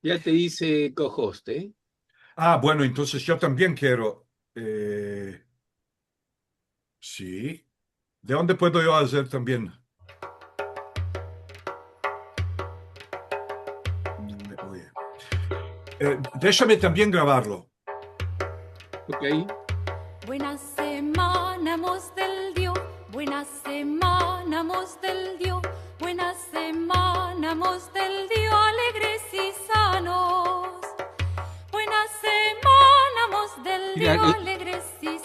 Ya te hice co-host, ¿eh? Ah, bueno, entonces yo también quiero. eh, sí. ¿De dónde puedo yo hacer también? Oye, déjame también grabarlo. Ok. Buena semana, mos del Dio. Buena semana, mos del Dio. Buena semana, mos del Dio. Alegres y sanos. Buena semana, mos del Mira, Dio. Alegres y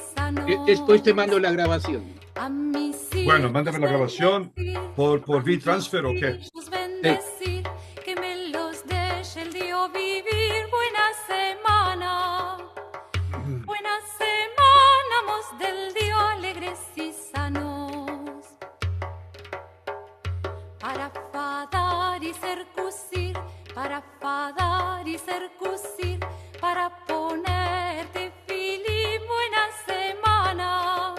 después te sanos. mando la grabación. A mis Bueno, hijos mándame la grabación bendecir. por A mis V-Transfer o qué. hijos Sí. bendecir. Que me los deje el Dio vivir. Buena semana. Buena semana, mos del Dio, alegres y sanos. Para fadar y circuncir, para fadar y circuncir, para ponerte fili, buena semana.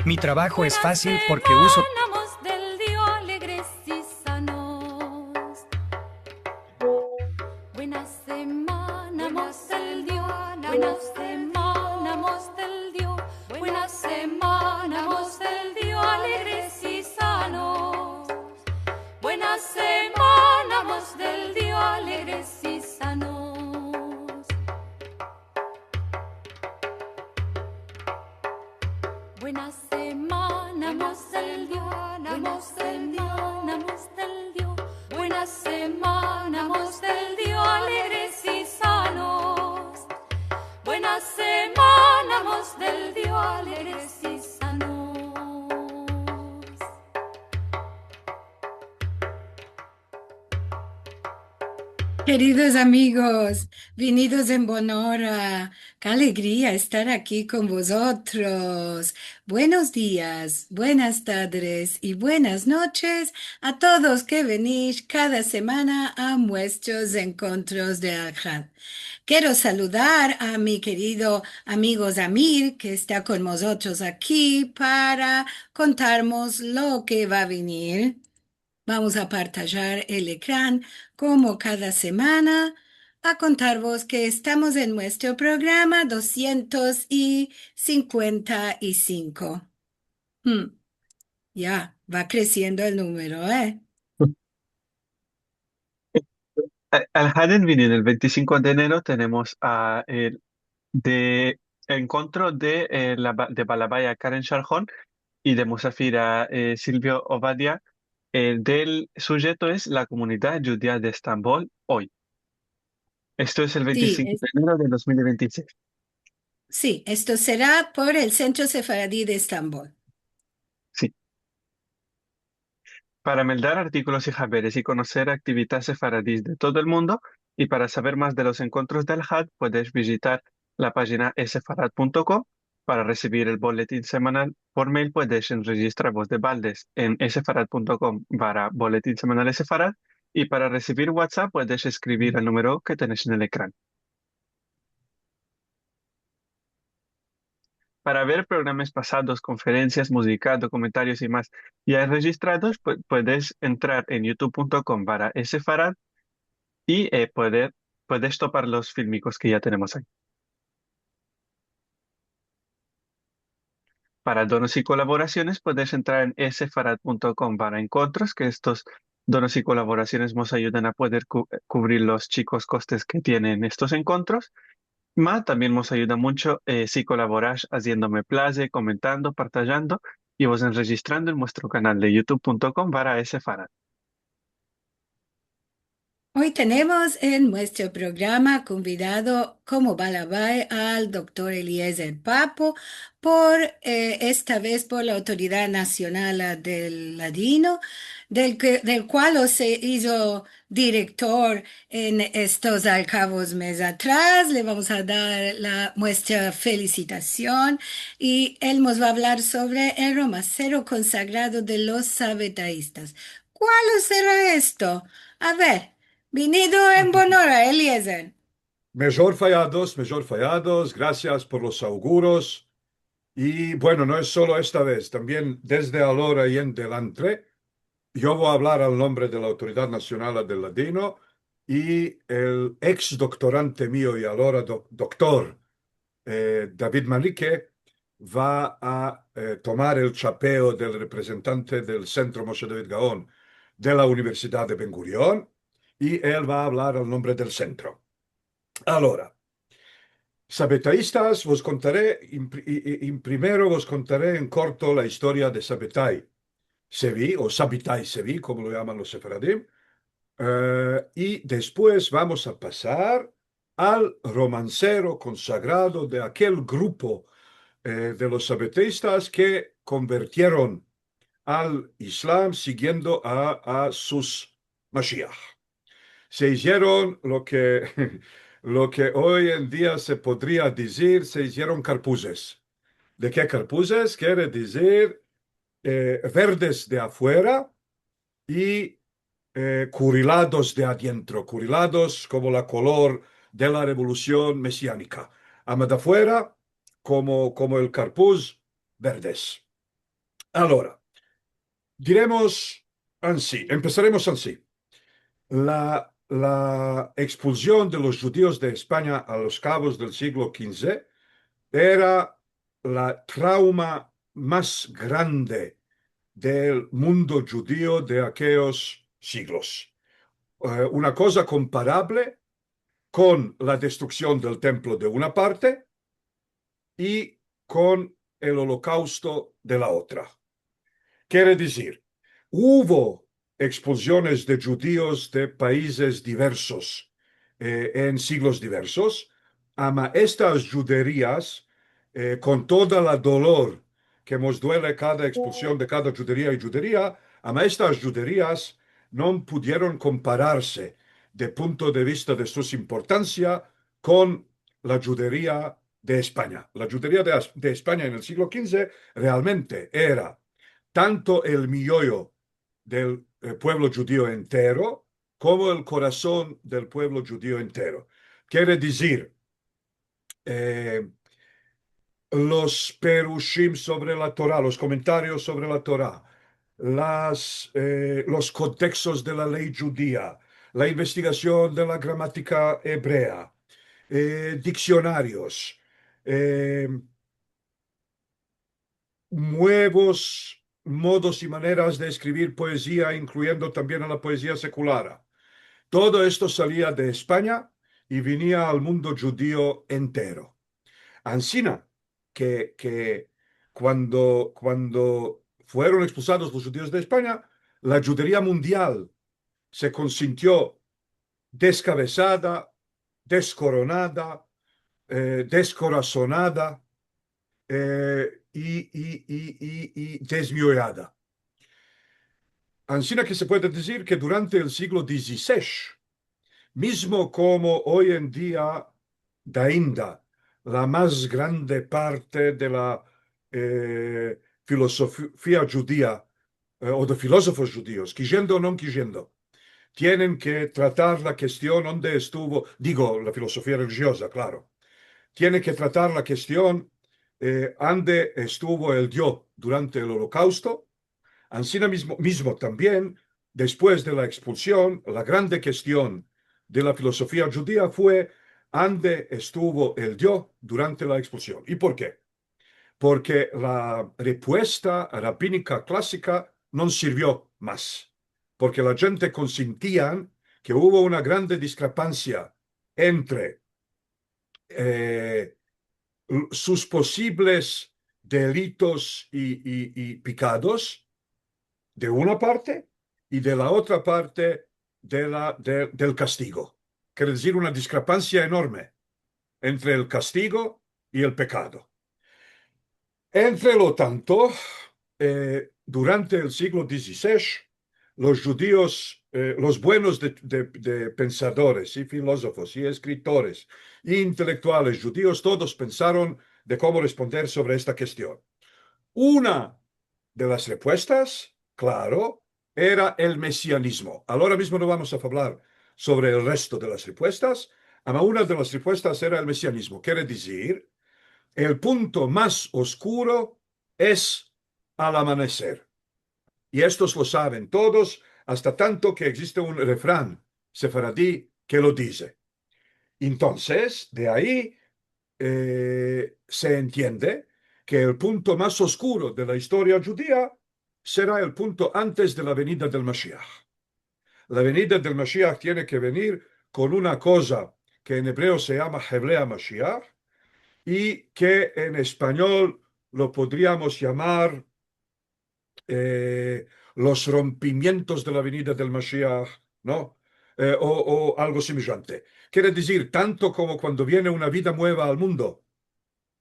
Mi trabajo es Buena fácil porque uso semana, mos del Dio, alegres y sanos. Buena semana, mos del Dio. Buena semana, mos del Dio. Buena semana, mos del Dio, alegres y sanos. Buena semana, mos del Dio, alegres y sanos. Buena semana, mos del Dio. Buena semana, mos del Dio. Buena semana, mos del Dio, alegres y sanos. Buena semana, mos del Dio, alegres y sanos. Queridos amigos, venidos en Bonora, qué alegría estar aquí con vosotros. Buenos días, buenas tardes y buenas noches a todos que venís cada semana a nuestros encuentros de Al-Had. Quiero saludar a mi querido amigo Zamir, que está con nosotros aquí para contarnos lo que va a venir. Vamos a partajar el ecrán como cada semana a contarvos que estamos en nuestro programa 255. Hmm, ya, va creciendo el número, ¿eh? Al Haden viene el 25 de enero, tenemos el de encuentro de, de Balabaya Karen Sharjón y de Musafira Silvio Obadia. Del sujeto es la comunidad judía de Estambul hoy. Esto es el Sí, 25 de enero de 2026. sí, esto será por el Centro Sefaradí de Estambul. Sí. Para meldar artículos y haberes y conocer actividades sefaradís de todo el mundo y para saber más de los encuentros del Had, puedes visitar la página esfarad.com. Para recibir el boletín semanal por mail, puedes registrar voz de baldes en esfarad.com para boletín semanal Esfarad y para recibir WhatsApp puedes escribir el número que tenés en el ecrán. Para ver programas pasados, conferencias, música, documentarios y más ya registrados, puedes entrar en youtube.com para Esfarad y puedes topar los fílmicos que ya tenemos ahí. Para donos y colaboraciones, puedes entrar en sfarad.com para encuentros, que estos donos y colaboraciones nos ayudan a poder cubrir los chicos costes que tienen estos encuentros. También nos ayuda mucho si colaboras haciéndome place, comentando, partajando y vos registrando en nuestro canal de youtube.com para sfarad. Hoy tenemos en nuestro programa convidado como Balabay al doctor Eliezer Papo, esta vez por la Autoridad Nacional del Ladino, del cual se hizo director en estos al cabos meses atrás. Le vamos a dar nuestra felicitación y él nos va a hablar sobre el romancero consagrado de los sabetaístas. ¿Cuál será esto? A ver. Venido en Bonora, Eliezer. Mejor fallados, gracias por los auguros. Y bueno, no es solo esta vez, también desde ahora y en adelante, yo voy a hablar al nombre de la Autoridad Nacional del Ladino y el ex doctorante mío y ahora doctor David Malike va a tomar el chapeo del representante del Centro Moshe David Gaon de la Universidad de Ben Gurion y él va a hablar al nombre del centro. Ahora, sabetaístas, vos contaré, primero vos contaré en corto la historia de Sabbatai Sevi, o Sabbatai Sevi, como lo llaman los sefaradim, y después vamos a pasar al romancero consagrado de aquel grupo de los sabbatistas que convirtieron al Islam siguiendo a sus Mashiach. Se hicieron lo que hoy en día se podría decir, se hicieron carpuses. ¿De qué carpuses? Quiere decir verdes de afuera y curilados de adentro, curilados como la color de la revolución mesiánica. Ama de afuera como el carpuz, verdes. Ahora, diremos así, empezaremos así. La expulsión de los judíos de España a los cabos del siglo XV era la trauma más grande del mundo judío de aquellos siglos. Una cosa comparable con la destrucción del templo de una parte y con el holocausto de la otra. Quiere decir, hubo expulsiones de judíos de países diversos en siglos diversos, ama estas juderías, con toda la dolor que nos duele cada expulsión de cada judería y judería, ama estas juderías no pudieron compararse de punto de vista de su importancia con la judería de España. La judería de España en el siglo XV realmente era tanto el miollo del pueblo judío entero como el corazón del pueblo judío entero. Quiere decir, los perushim sobre la Torá, los comentarios sobre la Torá, los contextos de la ley judía, la investigación de la gramática hebrea, diccionarios, nuevos modos y maneras de escribir poesía, incluyendo también a la poesía secular. Todo esto salía de España y venía al mundo judío entero. Ansina, que cuando fueron expulsados los judíos de España, la judería mundial se consintió descabezada, descoronada, descorazonada, y desmiolada. Ansí que se puede decir que durante el siglo XVI, mismo como hoy en día, dainda la más grande parte de la filosofía judía o de filósofos judíos, quisiendo o no quisiendo, tienen que tratar la cuestión donde estuvo, digo, la filosofía religiosa, claro, tiene que tratar la cuestión donde estuvo el Dios durante el Holocausto. Ansí mismo también, después de la expulsión, la grande cuestión de la filosofía judía fue dónde estuvo el Dios durante la expulsión. ¿Y por qué? Porque la respuesta rabínica clásica no sirvió más, porque la gente consentía que hubo una grande discrepancia entre sus posibles delitos y pecados de una parte y de la otra parte del castigo. Quiere decir una discrepancia enorme entre el castigo y el pecado. Entre lo tanto, durante el siglo XVI, los judíos, los buenos de pensadores y filósofos y escritores e intelectuales judíos, todos pensaron de cómo responder sobre esta cuestión. Una de las respuestas, claro, era el mesianismo. Ahora mismo no vamos a hablar sobre el resto de las respuestas, pero una de las respuestas era el mesianismo. Quiere decir, el punto más oscuro es al amanecer. Y estos lo saben todos, hasta tanto que existe un refrán sefaradí que lo dice. Entonces, de ahí se entiende que el punto más oscuro de la historia judía será el punto antes de la venida del Mashiach. La venida del Mashiach tiene que venir con una cosa que en hebreo se llama Heblea Mashiach y que en español lo podríamos llamar los rompimientos de la venida del Mashiach, ¿no? O algo semejante. Quiere decir, tanto como cuando viene una vida nueva al mundo,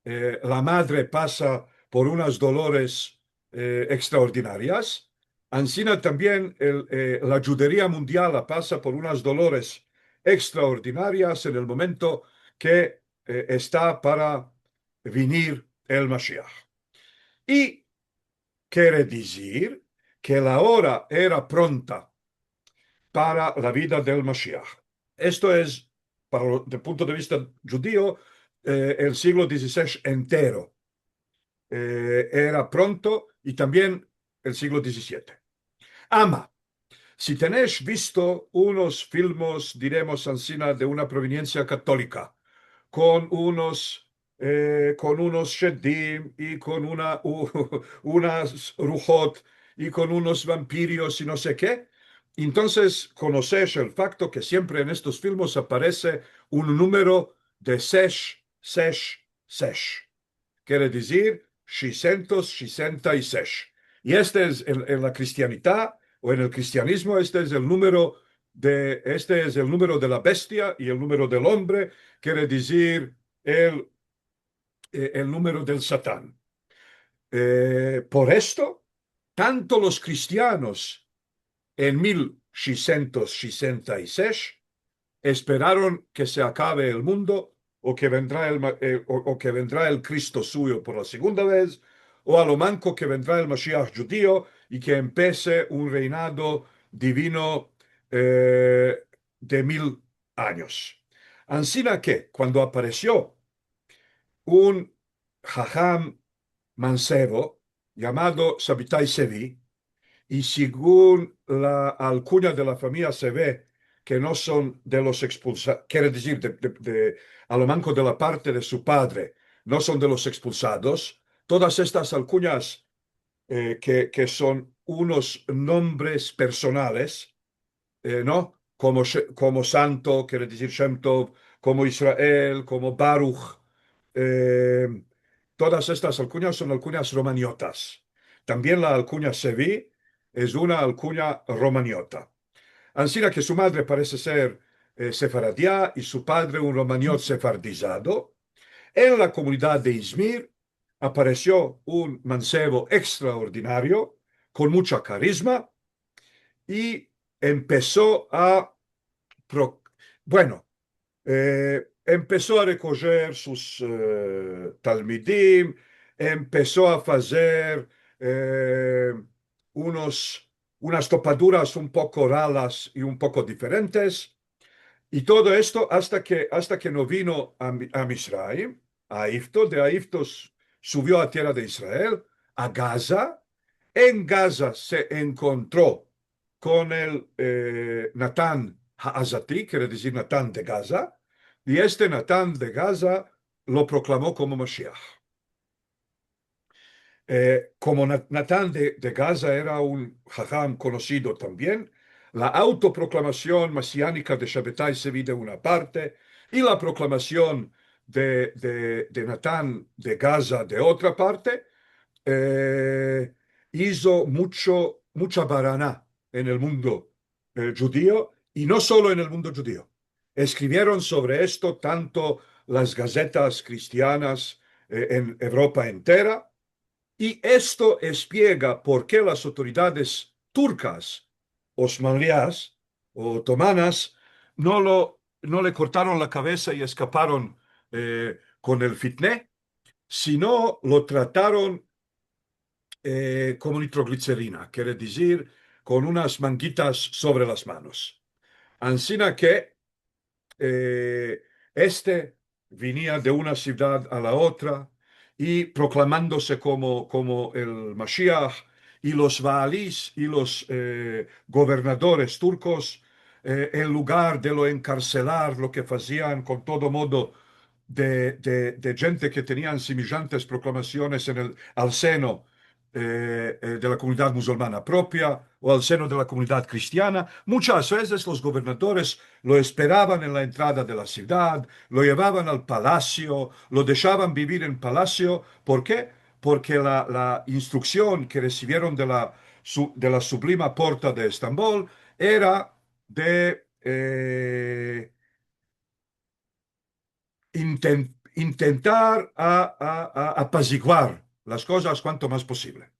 la madre pasa por unas dolores extraordinarias, ansina también la judería mundial pasa por unas dolores extraordinarias en el momento que está para venir el Mashiach. Y quiere decir que la hora era pronta para la vida del Mashiach. Esto es, desde el punto de vista judío, el siglo XVI entero. Era pronto y también el siglo XVII. Ama, si tenéis visto unos filmes, diremos, ansina, de una proveniencia católica, con unos shedim y con unas rujot y con unos vampiros y no sé qué. Entonces conocéis el facto que siempre en estos filmes aparece un número de 666. Quiere decir 666. Y este es en la cristianidad o en el cristianismo, este es el número de la bestia y el número del hombre, quiere decir el número del Satán. Por esto, tanto los cristianos en 1666 esperaron que se acabe el mundo o que vendrá el Cristo suyo por la segunda vez, o a lo manco que vendrá el Mashiach judío y que empiece un reinado divino de 1000 años. Ansina que cuando apareció un jajam mancebo llamado Sabbatai Sevi, y según la alcuña de la familia se ve que no son de los expulsados, quiere decir, a lo manco de la parte de su padre, no son de los expulsados. Todas estas alcuñas que son unos nombres personales, ¿no? Como Santo, quiere decir Shem Tov, como Israel, como Baruch. eh, Todas estas alcuñas son alcuñas romaniotas. También la alcuña Sevi es una alcuña romaniota. Así que su madre parece ser sefaradía y su padre un romaniot sefardizado. En la comunidad de Izmir apareció un mancebo extraordinario con mucha carisma y empezó bueno, empezó a recoger sus talmidim, empezó a hacer unas topaduras un poco raras y un poco diferentes, y todo esto hasta que no vino a Misraim, a Egipto, de Egipto subió a tierra de Israel, a Gaza. En Gaza se encontró con el Natán Ha'azati, quiere decir Natán de Gaza, y este Natán de Gaza lo proclamó como Mashiach. Como Natán de Gaza era un jajam conocido también, la autoproclamación mesiánica de Shabbatai Sevi de una parte y la proclamación de Natán de Gaza de otra parte, hizo mucha baraná en el mundo judío, y no solo en el mundo judío. Escribieron sobre esto tanto las gacetas cristianas en Europa entera, y esto explica por qué las autoridades turcas, osmanías o otomanas, no le cortaron la cabeza y escaparon con el fitné, sino lo trataron como nitroglicerina, quiere decir con unas manguitas sobre las manos. Ansina que este venía de una ciudad a la otra y proclamándose como el Mashiach, y los Baalís y los gobernadores turcos en lugar de lo encarcelar, lo que hacían con todo modo de gente que tenían semejantes proclamaciones al seno de la comunidad musulmana propia o al seno de la comunidad cristiana. Muchas veces los gobernadores lo esperaban en la entrada de la ciudad, lo llevaban al palacio, lo dejaban vivir en palacio. ¿Por qué? Porque la instrucción que recibieron de la Sublima Porta de Estambul era de intentar apaciguar las cosas cuanto más posible.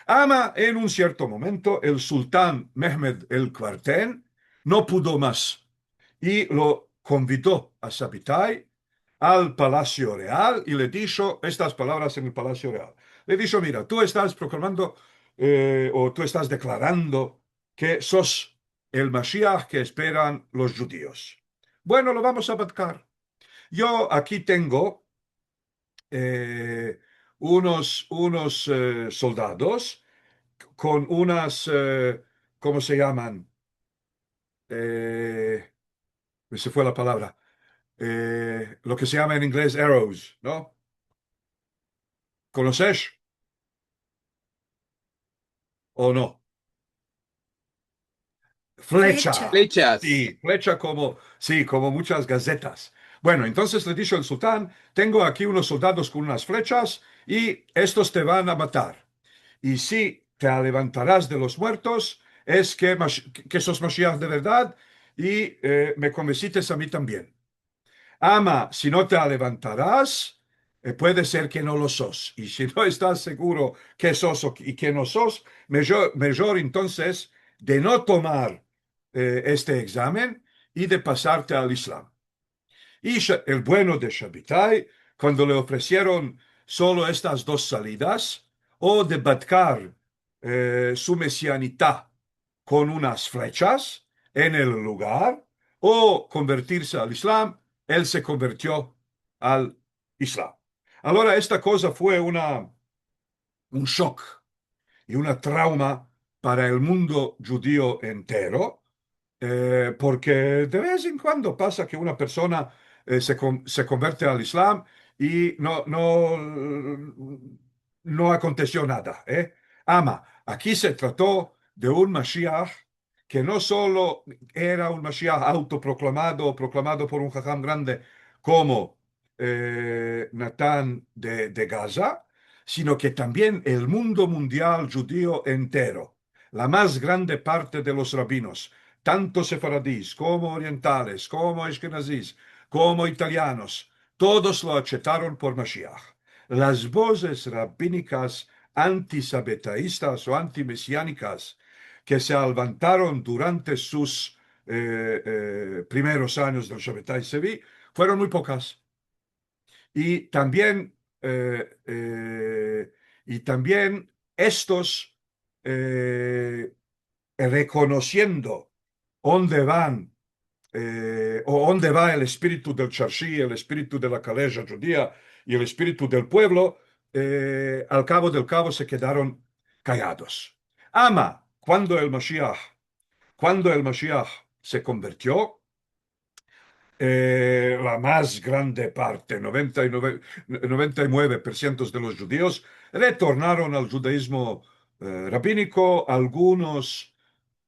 Ama, en un cierto momento, el sultán Mehmed el Cuartén no pudo más y lo convidó a Sabitay al Palacio Real y le dijo estas palabras en el Palacio Real. Le dijo, mira, tú estás proclamando o tú estás declarando que sos el Mashiach que esperan los judíos. Bueno, lo vamos a abarcar. Yo aquí tengo unos soldados con unas, ¿cómo se llaman? Se fue la palabra. Lo que se llama en inglés arrows, ¿no? ¿Conoces o no? Flecha. Flechas. Sí, flecha como, sí, como muchas gacetas. Bueno, entonces le dijo el sultán, tengo aquí unos soldados con unas flechas y estos te van a matar. Y si te levantarás de los muertos, es que sos Mashiach de verdad y me convenciste a mí también. Ama, si no te levantarás, puede ser que no lo sos. Y si no estás seguro que sos y que no sos, mejor entonces de no tomar este examen y de pasarte al Islam. Y el bueno de Shabbatai, cuando le ofrecieron solo estas dos salidas, o de batcar su mesianidad con unas flechas en el lugar, o convertirse al Islam, él se convirtió al Islam. Ahora, esta cosa fue un shock y una trauma para el mundo judío entero, porque de vez en cuando pasa que una persona se convierte al Islam y no aconteció nada. Ama, aquí se trató de un Mashiach que no solo era un Mashiach autoproclamado o proclamado por un jajam grande como Natán de Gaza, sino que también el mundo mundial judío entero, la más grande parte de los rabinos, tanto sefaradíes como orientales, como ashkenazíes, como italianos, todos lo aceptaron por Mashiach. Las voces rabínicas antisabetaístas o antimesiánicas que se levantaron durante sus primeros años del Shabbatai Sevi fueron muy pocas. Y también, estos reconociendo dónde van o dónde va el espíritu del Charshi, el espíritu de la Kaleja judía y el espíritu del pueblo, al cabo del cabo se quedaron callados. Ama, cuando el Mashiach se convirtió, la más grande parte, 99% de los judíos, retornaron al judaísmo rabínico, algunos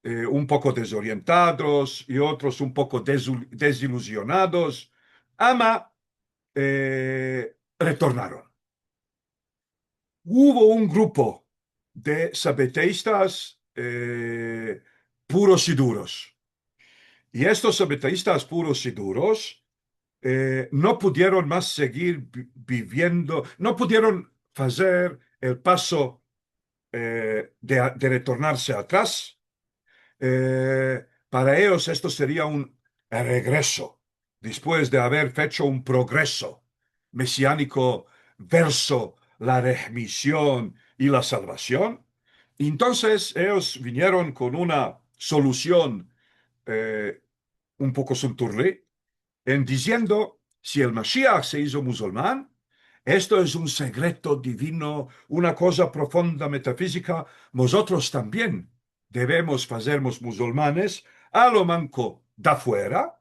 un poco desorientados y otros un poco desilusionados. Ama retornaron. Hubo un grupo de sabeteístas puros y duros. Y estos sabeteístas puros y duros no pudieron más seguir viviendo, no pudieron hacer el paso de retornarse atrás. Para ellos esto sería un regreso, después de haber hecho un progreso mesiánico verso la remisión y la salvación. Entonces ellos vinieron con una solución un poco sunturlé, en diciendo, si el Mashiach se hizo musulmán, esto es un secreto divino, una cosa profunda metafísica, nosotros también debemos hacernos musulmanes a lo manco de afuera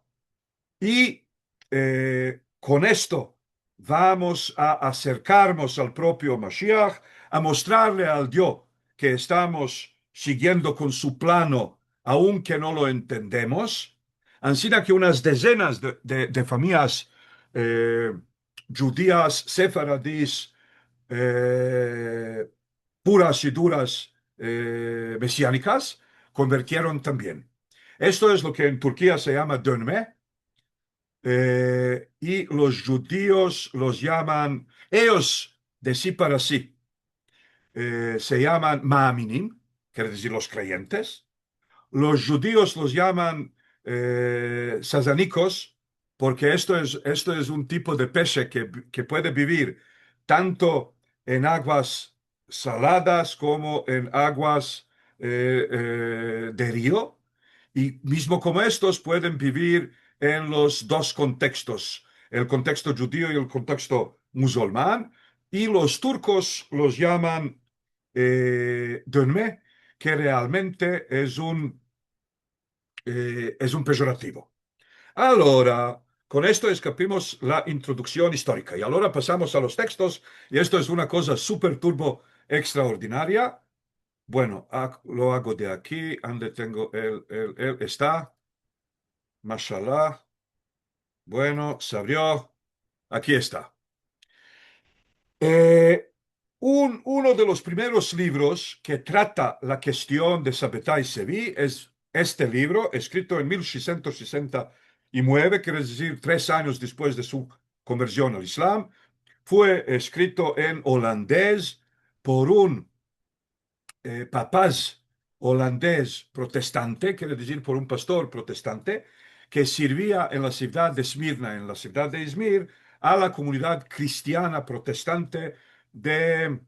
y con esto vamos a acercarnos al propio Mashiach, a mostrarle al Dios que estamos siguiendo con su plano, aunque no lo entendemos. Así que unas decenas de familias judías, sefaradís, puras y duras mesiánicas, convirtieron también. Esto es lo que en Turquía se llama dönme, y los judíos los llaman, ellos de sí para sí, se llaman ma'aminim, quiere decir los creyentes. Los judíos los llaman sasánicos, porque esto es un tipo de pez que puede vivir tanto en aguas saladas como en aguas de río. Y mismo como estos pueden vivir en los dos contextos, el contexto judío y el contexto musulmán. Y los turcos los llaman dönme, que realmente es un peyorativo. Ahora, con esto escapimos la introducción histórica y ahora pasamos a los textos y esto es una cosa súper turbo extraordinaria. Bueno, lo hago de aquí, donde tengo él está, mashallah. Bueno, se abrió, aquí está. Uno de los primeros libros que trata la cuestión de Sabbatai Sevi es este libro, escrito en 1669, quiere decir 3 años después de su conversión al Islam. Fue escrito en holandés por un papaz holandés protestante, quiere decir por un pastor protestante, que servía en la ciudad de Esmirna, en la ciudad de Izmir, a la comunidad cristiana protestante de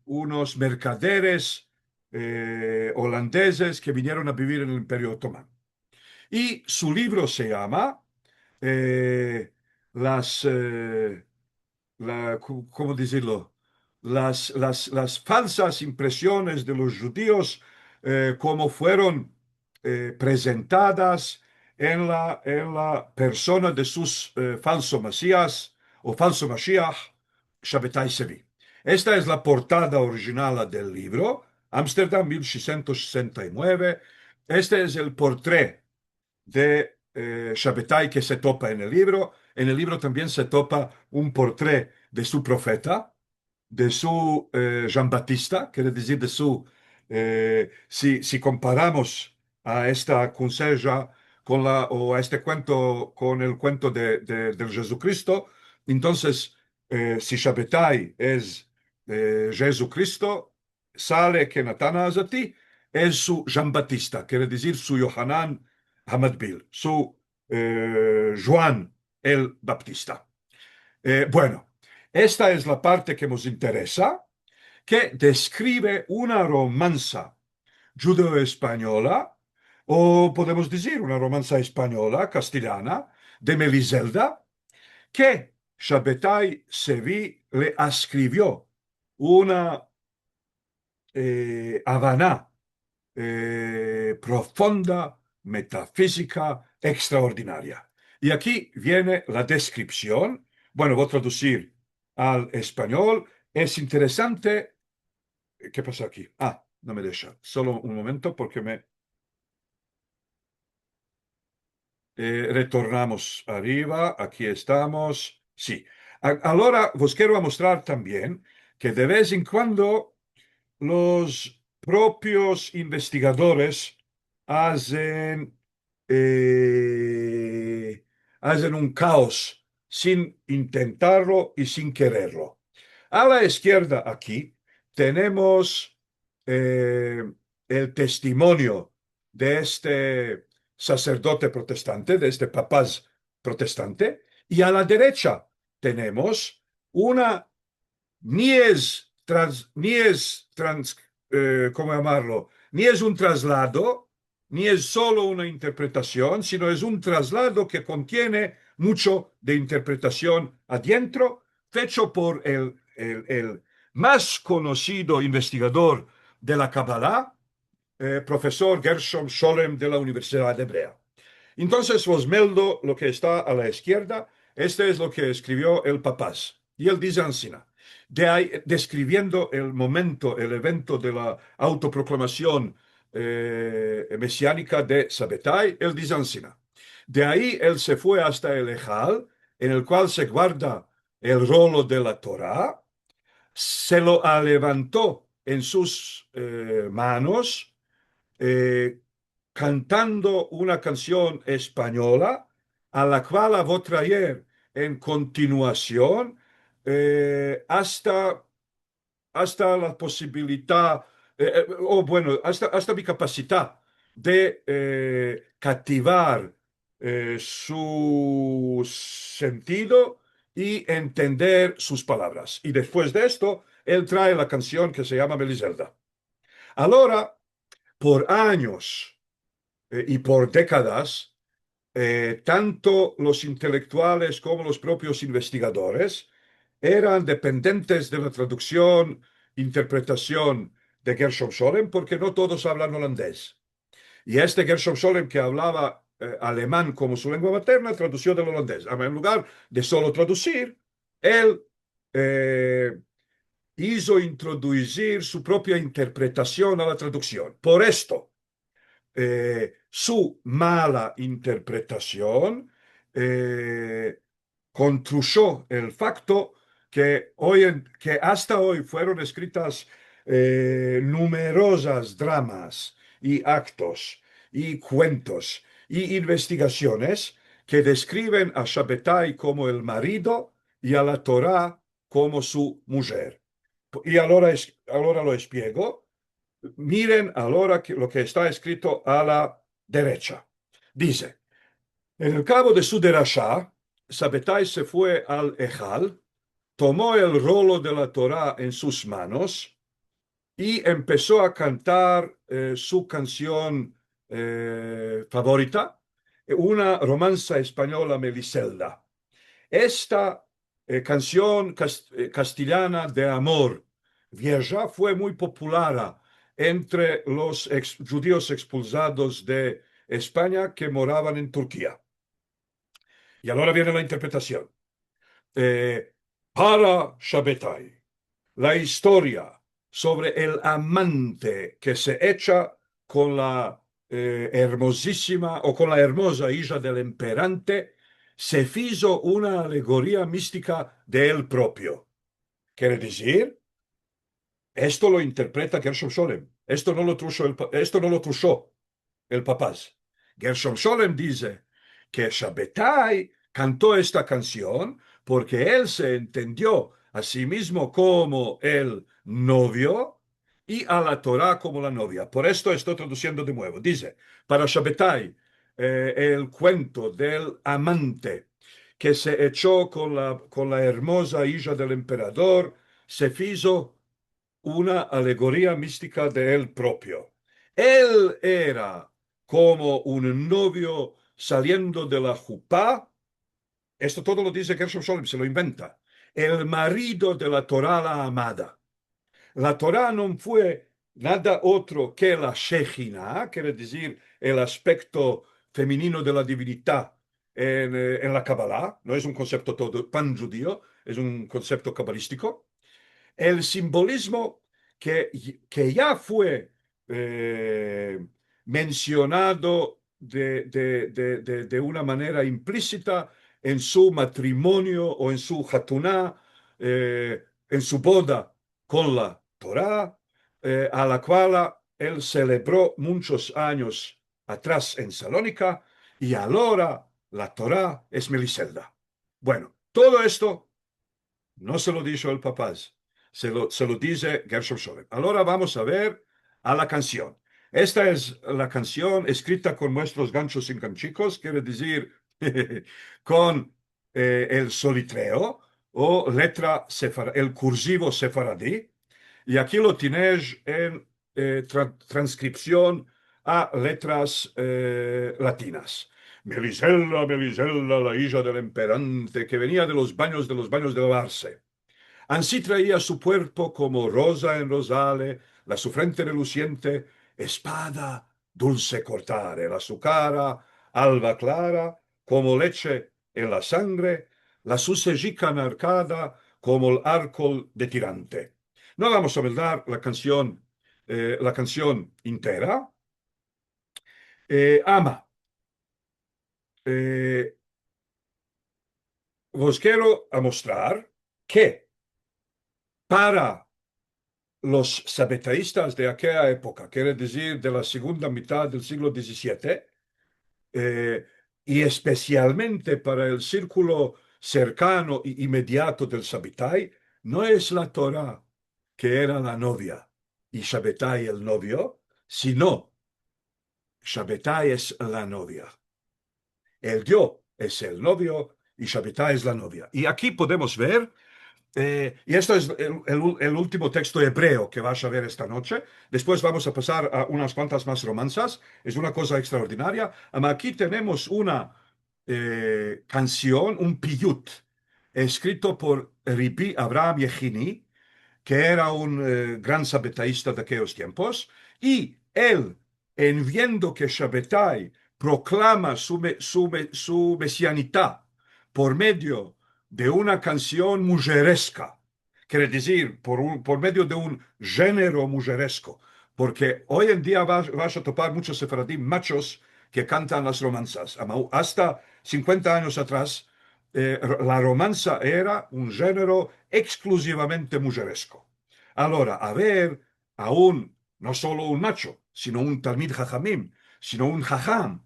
unos mercaderes holandeses que vinieron a vivir en el Imperio Otomano. Y su libro se llama eh, las, ¿cómo decirlo? Las falsas impresiones de los judíos, como fueron presentadas en la persona de sus falso Mesías o falso Mashiach, Shabbatai Sevi. Esta es la portada original del libro, Ámsterdam 1669. Este es el portrait de Shabbatai que se topa en el libro. En el libro también se topa un portrait de su profeta, de su Jean Baptista, quiere decir de su, si comparamos a esta conseja o a este cuento con el cuento del Jesucristo, entonces si Shabbatai es Jesucristo, sale que Natán Azati es su Jean Baptista, quiere decir su Yohanan Hamadbil, su Juan el Baptista. Bueno, esta es la parte que nos interesa, que describe una romanza judeo-española, o podemos decir una romanza española, castellana, de Meliselda, que Shabbatai Sevi le escribió una Havana profunda, metafísica, extraordinaria. Y aquí viene la descripción. Bueno, voy a traducir al español. Es interesante. ¿Qué pasa aquí? Ah, no me deja. Solo un momento porque me retornamos arriba. Aquí estamos. Sí. Ahora os quiero mostrar también que de vez en cuando los propios investigadores hacen, hacen un caos sin intentarlo y sin quererlo. A la izquierda aquí tenemos el testimonio de este sacerdote protestante, de este papaz protestante, y a la derecha tenemos una ¿cómo llamarlo? Ni es un traslado, ni es solo una interpretación, sino es un traslado que contiene mucho de interpretación adentro, hecho por el más conocido investigador de la Kabbalah, profesor Gershom Scholem de la Universidad Hebrea. Entonces, Osmeldo, lo que está a la izquierda, este es lo que escribió el Papaz. Y él dice ansina, de ahí, describiendo el momento, el evento de la autoproclamación mesiánica de Sabbatai, él dice ansina. De ahí él se fue hasta el Ejal, en el cual se guarda el rolo de la Torá, se lo levantó en sus manos, eh, cantando una canción española, a la cual voy a traer en continuación hasta la posibilidad, o bueno, hasta mi capacidad de cativar su sentido y entender sus palabras. Y después de esto, él trae la canción que se llama Meliselda. Ahora, por años y por décadas, tanto los intelectuales como los propios investigadores eran dependientes de la traducción, interpretación de Gershom Scholem, porque no todos hablan holandés. Y este Gershom Scholem, que hablaba alemán como su lengua materna, tradució del holandés. En lugar de solo traducir, él hizo introducir su propia interpretación a la traducción. Por esto, su mala interpretación contruyó el facto que hasta hoy fueron escritas numerosas dramas y actos y cuentos y investigaciones que describen a Shabbatai como el marido y a la Torá como su mujer. Y ahora lo explico. Miren ahora lo que está escrito a la derecha. Dice, en el cabo de su derashá, Sabbatai se fue al Ejal, tomó el rolo de la Torá en sus manos y empezó a cantar su canción favorita, una romanza española, Meliselda. Esta canción castellana de amor vieja fue muy popular entre los judíos expulsados de España que moraban en Turquía. Y ahora viene la interpretación. Para Shabbatai, la historia sobre el amante que se echa con la hermosísima o con la hermosa hija del emperante, se hizo una alegoría mística de él propio. Quiere decir, esto lo interpreta Gershom Scholem. Esto no lo trushó el Papaz. Gershom Scholem dice que Shabbatai cantó esta canción porque él se entendió a sí mismo como el novio y a la Torá como la novia. Por esto estoy traduciendo de nuevo. Dice, para Shabbatai, el cuento del amante que se echó con la hermosa hija del emperador, se hizo una alegoría mística de él propio. Él era como un novio saliendo de la jupá. Esto todo lo dice Gershom Scholem, se lo inventa. El marido de la Torá la amada. La Torá no fue nada otro que la Shejina, quiere decir el aspecto femenino de la divinidad en la Kabbalah. No es un concepto todo pan judío, es un concepto cabalístico. El simbolismo que ya fue mencionado de una manera implícita en su matrimonio o en su hatuná, en su boda con la Torá, a la cual él celebró muchos años atrás en Salónica, y ahora la Torá es Meliselda. Bueno, todo esto no se lo dijo el Papaz, se lo dice Gershom Scholem. Ahora vamos a ver a la canción. Esta es la canción escrita con nuestros ganchos sin ganchicos, quiere decir con el solitreo o letra el cursivo sefaradí. Y aquí lo tienes en transcripción a letras latinas. Meliselda, Meliselda, la hija del emperante, que venía de los baños de lavarse. Ansí traía su cuerpo como rosa en rosale, la su frente reluciente, espada dulce cortar, el azucara, alba clara, como leche en la sangre, la sucejica marcada como el arco de tirante. No vamos a ver la canción entera. Ama. Os quiero a mostrar que para los sabetaístas de aquella época, quiere decir de la segunda mitad del siglo XVII, y especialmente para el círculo cercano e inmediato del Sabbatai, no es la Torah que era la novia y Shabbatai el novio, sino Shabbatai es la novia. El Dios es el novio y Shabbatai es la novia. Y aquí podemos ver, y esto es el último texto hebreo que vas a ver esta noche. Después vamos a pasar a unas cuantas más romanzas. Es una cosa extraordinaria. Aquí tenemos una canción, un piyut, escrito por Rabbi Abraham Yechini, que era un gran sabbataísta de aquellos tiempos, y él, en viendo que Shabbatai proclama su mesianidad por medio de una canción mujeresca, quiere decir, por medio de un género mujeresco, porque hoy en día vas a topar muchos sefaradim machos que cantan las romanzas. Hasta 50 años atrás, la romanza era un género exclusivamente mujeresco. Ahora, a ver, aún no solo un macho, sino un Talmid Jajamim, sino un Jajam,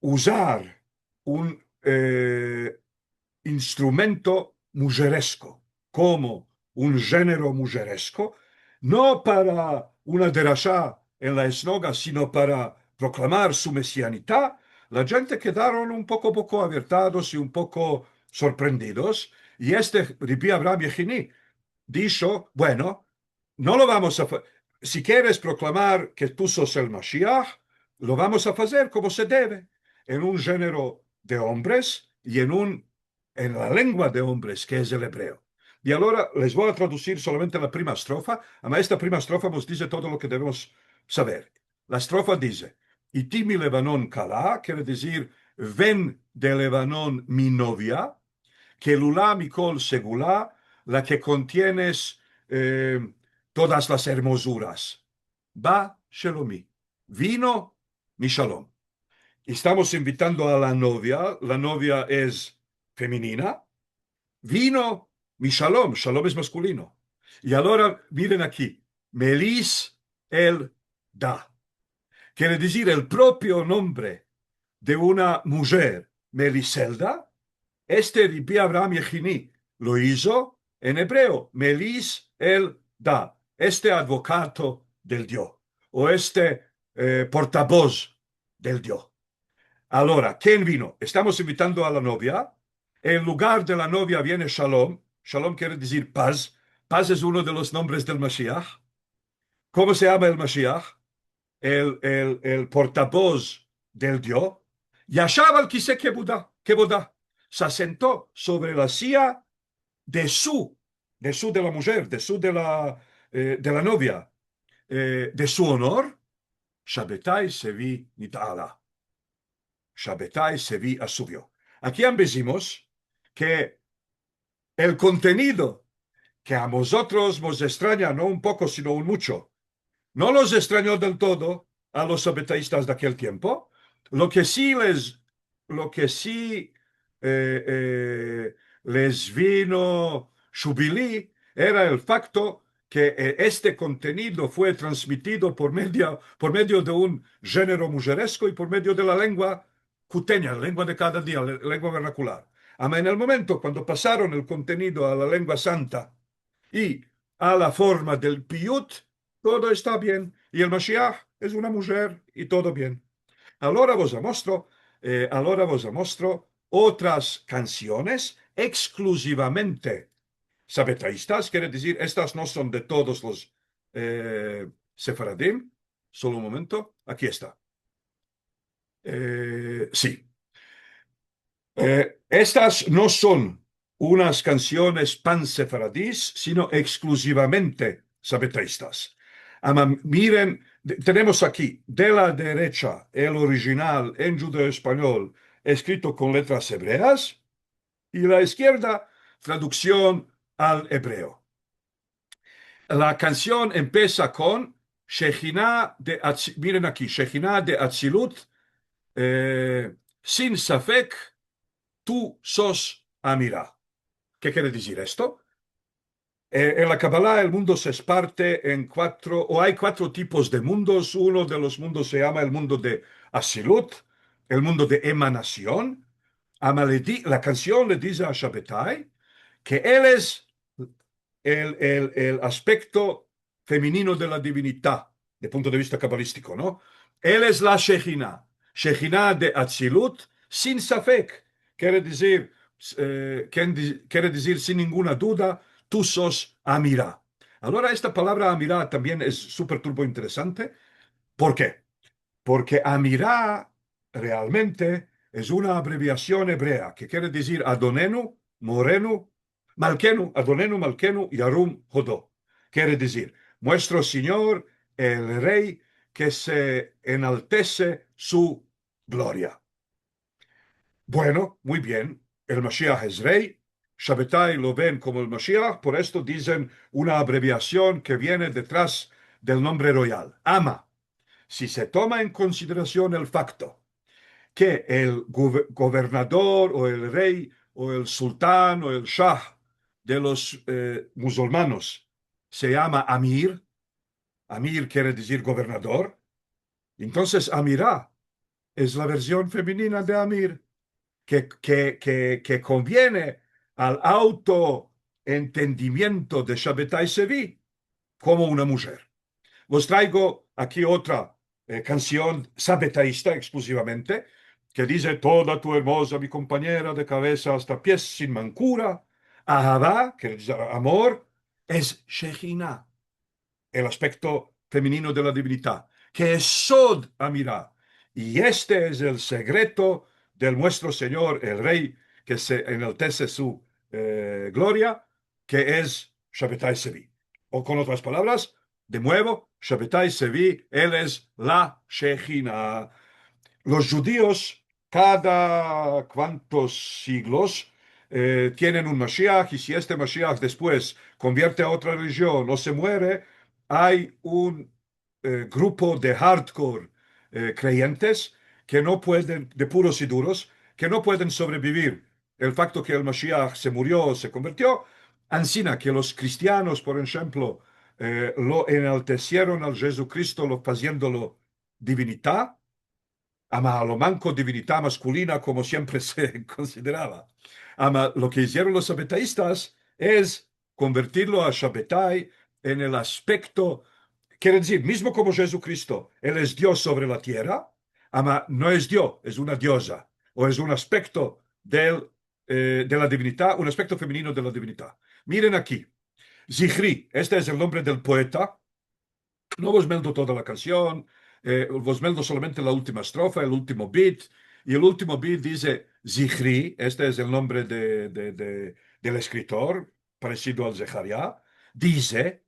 usar un instrumento mujeresco como un género mujeresco, no para una derashá en la esnoga, sino para proclamar su mesianidad, la gente quedaron un poco abiertados y un poco sorprendidos. Y Rabbi Abraham Yechini dijo, bueno, no lo vamos a hacer. Si quieres proclamar que tú sos el Mashiach, lo vamos a hacer como se debe, en un género de hombres y en la lengua de hombres, que es el hebreo. Y ahora les voy a traducir solamente la prima estrofa. Además, esta prima estrofa nos dice todo lo que debemos saber. La estrofa dice, Iti mi Lebanon kala, quiere decir, ven de Lebanon mi novia, que lula mi kol segula, la que contienes todas las hermosuras. Ba shelomi, vino mi shalom. Estamos invitando a la novia es femenina, vino mi shalom, shalom es masculino. Y ahora miren aquí, Melis el da, quiere decir el propio nombre de una mujer, Meliselda. Rabbi Abraham Yechini lo hizo en hebreo, Melis el da, advocato del Dios, o portavoz del Dios. Ahora, ¿quién vino? Estamos invitando a la novia. En lugar de la novia viene Shalom. Shalom quiere decir paz. Paz es uno de los nombres del Mashiach. ¿Cómo se llama el Mashiach? El portavoz del Dios. Yashab al Kiseh Kevodah. Se sentó sobre la silla de la mujer, de la novia, de su honor. Shabbatai Sevi Nit'ala. Shabbatai Sevi asubió. Aquí ambecimos que el contenido que a vosotros nos extraña, no un poco, sino un mucho, no los extrañó del todo a los sabbataístas de aquel tiempo. Lo que sí les vino shubili era el facto que este contenido fue transmitido por medio de un género mujeresco y por medio de la lengua cuteña, la lengua de cada día, la lengua vernacular. En el momento cuando pasaron el contenido a la lengua santa y a la forma del piyut, todo está bien. Y el Mashiach es una mujer y todo bien. Ahora vos mostro otras canciones exclusivamente sabetaístas, quiere decir, estas no son de todos los sefaradim. Solo un momento, aquí está. Sí. Estas no son unas canciones pansefaradís, sino exclusivamente sabetaístas. Miren, tenemos aquí de la derecha el original en judeo-español escrito con letras hebreas y la izquierda traducción al hebreo. La canción empieza con miren aquí, Shejina de Atzilut, sin safek, tú sos Amirá. ¿Qué quiere decir esto? En la Kabbalah el mundo se parte en cuatro, o hay cuatro tipos de mundos. Uno de los mundos se llama el mundo de Asilut, el mundo de emanación. La canción le dice a Shabbatai que él es el aspecto femenino de la divinidad, de punto de vista cabalístico, ¿no? Él es la Shejina, Shejina de Atzilut, sin safek, quiere decir sin ninguna duda, tú sos Amirá. Ahora, esta palabra Amirá también es súper turbo interesante. ¿Por qué? Porque Amirá realmente es una abreviación hebrea que quiere decir Adonenu, Morenu, Malkenu, Adonenu, Malkenu, Yarum, Jodó. Quiere decir, nuestro Señor, el Rey, que se enaltece su gloria. Bueno, muy bien, el Mashiach es Rey. Shabbatai lo ven como el Mashiach, por esto dicen una abreviación que viene detrás del nombre royal, Ama. Si se toma en consideración el facto que el gobernador o el rey o el sultán o el shah de los musulmanes se llama Amir, Amir quiere decir gobernador, entonces Amirá es la versión femenina de Amir, que conviene al autoentendimiento de Shabbatai Sevi como una mujer. Os traigo aquí otra canción sabbataísta exclusivamente, que dice, toda tu hermosa, mi compañera de cabeza hasta pies sin mancura, Ahavá, que es amor, es Shejina, el aspecto femenino de la divinidad, que es Sod Amirá. Y este es el secreto del nuestro Señor, el Rey, que se enaltece su gloria, que es Shabbatai Sevi. O con otras palabras, de nuevo, Shabbatai Sevi, él es la Shejina. Los judíos, cada cuantos siglos, tienen un Mashiach, y si este Mashiach después convierte a otra religión o se muere, hay un grupo de hardcore creyentes que no pueden, de puros y duros, que no pueden sobrevivir el facto que el Mashiach se murió o se convirtió. Ansina que los cristianos, por ejemplo, lo enaltecieron al Jesucristo, haciéndolo divinidad, ama a lo manco divinidad masculina como siempre se consideraba. Ama, lo que hicieron los sabbataístas es convertirlo a Shabbatai en el aspecto, quiere decir, mismo como Jesucristo, Él es Dios sobre la tierra, ama, no es Dios, es una diosa, o es un aspecto de la divinidad, un aspecto femenino de la divinidad. Miren aquí, Zichri, este es el nombre del poeta. No vos meldo toda la canción, vos meldo solamente la última estrofa, el último beat, y el último beat dice Zichri, este es el nombre del escritor, parecido al Zecharia, dice,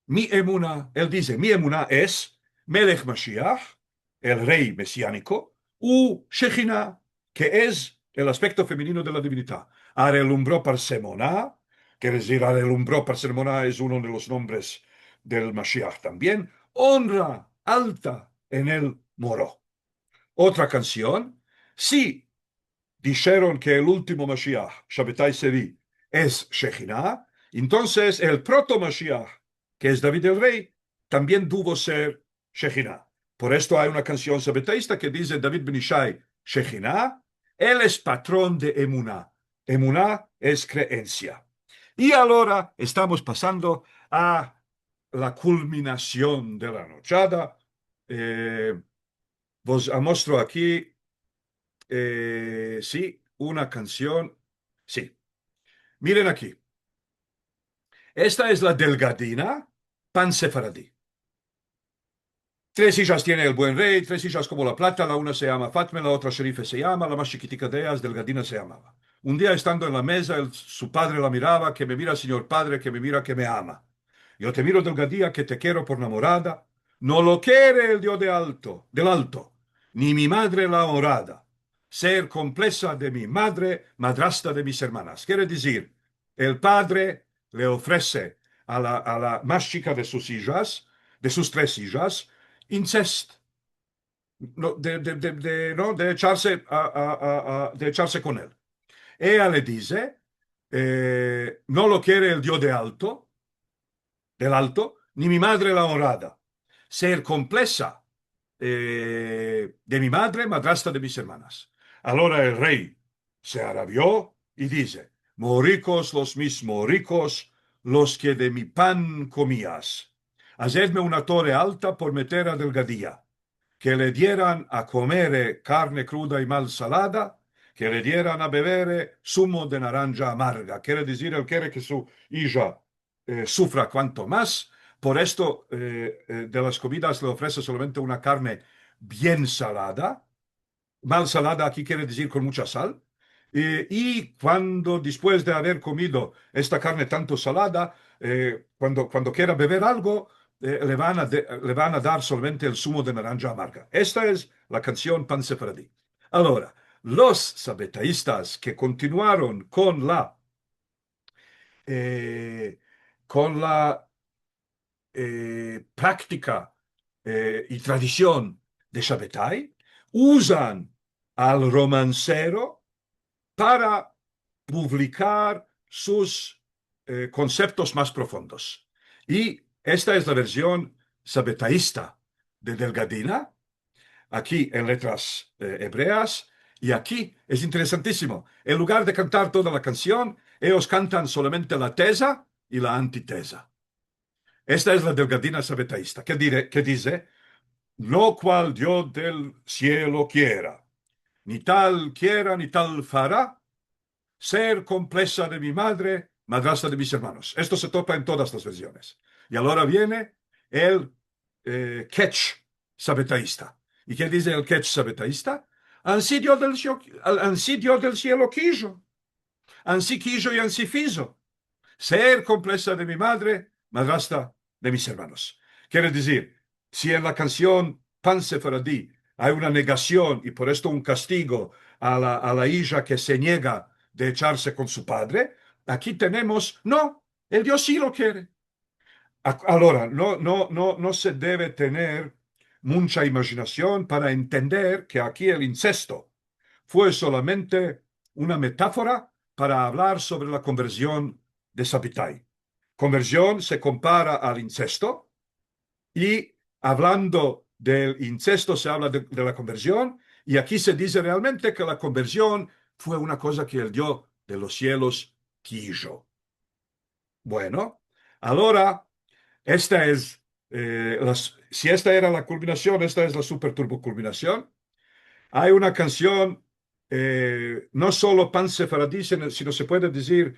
él dice, mi emuná es Melech Mashiach, el rey mesiánico, u Shejina, que es el aspecto femenino de la divinidad. Arelumbró Parsemoná, quiere decir, Arelumbró Parsemoná es uno de los nombres del Mashiach también, honra alta en el moro. Otra canción, sí, dijeron que el último Mashiach, Shabbatai Sevi, es Shejina, entonces el proto-Mashiach, que es David el Rey, también tuvo ser Shejina. Por esto hay una canción sabbataísta que dice David Ben Ishai, Shejina, él es patrón de Emuná. Emuná es creencia. Y ahora estamos pasando a la culminación de la nochada. Vos muestro aquí, sí, una canción. Sí, miren aquí. Esta es la delgadina pan sefaradí. Tres hijas tiene el buen rey, tres hijas como la plata, la una se llama Fatme, la otra Sherife se llama, la más chiquitica de ellas, delgadina se llamaba. Un día estando en la mesa, su padre la miraba, que me mira, señor padre, que me mira, que me ama. Yo te miro delgadía que te quiero por namorada. No lo quiere el Dios del alto, ni mi madre la honrada. Ser complesa de mi madre, madrastra de mis hermanas. Quiere decir, el padre le ofrece a la más chica de sus hijas, de sus tres hijas, incest. No, no, de echarse con él. Ella le dice, no lo quiere el Dios del alto, ni mi madre la honrada. Ser complesa de mi madre, madrastra de mis hermanas. Ahora el rey se arabió y dice, moricos los mis moricos, los que de mi pan comías. Hacedme una torre alta por meter a delgadía, que le dieran a comer carne cruda y mal salada, que le dieran a beber zumo de naranja amarga. Quiere decir, él quiere que su hija sufra cuanto más. Por esto, de las comidas le ofrece solamente una carne bien salada. Mal salada aquí quiere decir con mucha sal. Y cuando después de haber comido esta carne tanto salada, cuando quiera beber algo, le van a dar solamente el zumo de naranja amarga. Esta es la canción pansefaradí. Ahora, los sabetaístas que continuaron eh, con la práctica y tradición de Shabbatai, usan al romancero para publicar sus conceptos más profundos. Y esta es la versión sabetaísta de Delgadina, aquí en letras hebreas, y aquí es interesantísimo. En lugar de cantar toda la canción, ellos cantan solamente la tesa y la antitesa. Esta es la delgadina sabetaísta, que dice, no cual Dios del cielo quiera, ni tal quiera, ni tal fará, ser complesa de mi madre, madrastra de mis hermanos. Esto se topa en todas las versiones. Y ahora viene el catch sabetaísta. ¿Y qué dice el catch sabetaísta? Ansí Dios del cielo quiso, ansí quiso y ansí fizo. Ser complesa de mi madre, madrastra de mis hermanos. Quiere decir, si en la canción Pan Sefaradí hay una negación y por esto un castigo a la hija que se niega de echarse con su padre, aquí tenemos, no, el Dios sí lo quiere. Ahora, no se debe tener mucha imaginación para entender que aquí el incesto fue solamente una metáfora para hablar sobre la conversión de Sabbatai. Conversión se compara al incesto y hablando del incesto se habla de la conversión y aquí se dice realmente que la conversión fue una cosa que el Dios de los cielos quiso. Bueno, ahora esta es, si esta era la culminación, esta es la super turbo culminación. Hay una canción, no solo pan sefaradí, sino se puede decir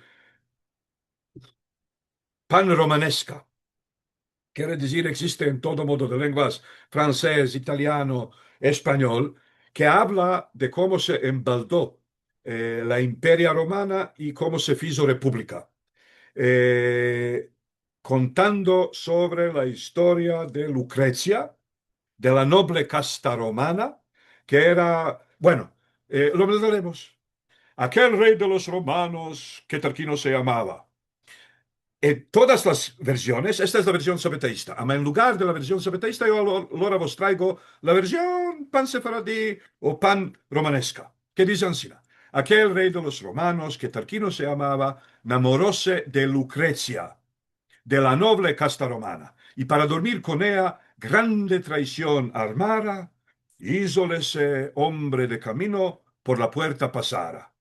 pan romanesca. Quiere decir, existe en todo modo de lenguas, francés, italiano, español, que habla de cómo se embaldó la imperia romana y cómo se hizo república. Contando sobre la historia de Lucrecia, de la noble casta romana, que era, bueno, lo leeremos. Aquel rey de los romanos que Tarquino se llamaba. En todas las versiones, esta es la versión sabetaísta, ama en lugar de la versión sabetaísta yo ahora vos traigo la versión pan sefaradí o pan romanesca, que dice así, aquel rey de los romanos que Tarquino se llamaba, enamoróse de Lucrecia, de la noble casta romana, y para dormir con ella, grande traición armara, hízolese hombre de camino, por la puerta pasara.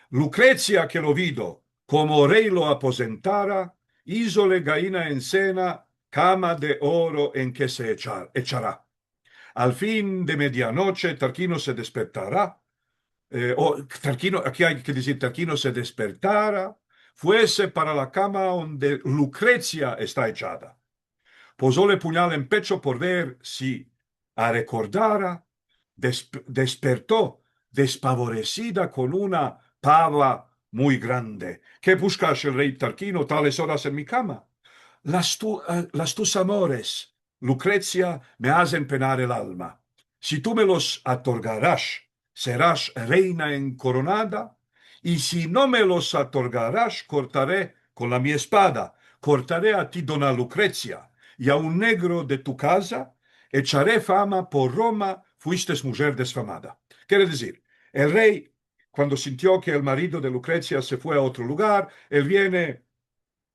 Lucrecia que lo vido, como rey lo aposentara, hízole gallina en cena, cama de oro en que se echará. Al fin de medianoche, Tarquino se despertará, Tarquino, aquí hay que decir, Tarquino se despertara, fuese para la cama donde Lucrecia está echada. Posóle puñal en pecho por ver si recordara, despertó despavorecida con una pava muy grande. ¿Qué buscas el rey Tarquino tales horas en mi cama? las tus amores, Lucrecia, me hacen penar el alma. Si tú me los otorgarás, serás reina encoronada, y si no me los otorgarás, cortaré con mi espada, cortaré a ti, dona Lucrecia, y a un negro de tu casa, echaré fama por Roma, fuiste mujer desfamada. Quiere decir, el rey, cuando sintió que el marido de Lucrecia se fue a otro lugar, él viene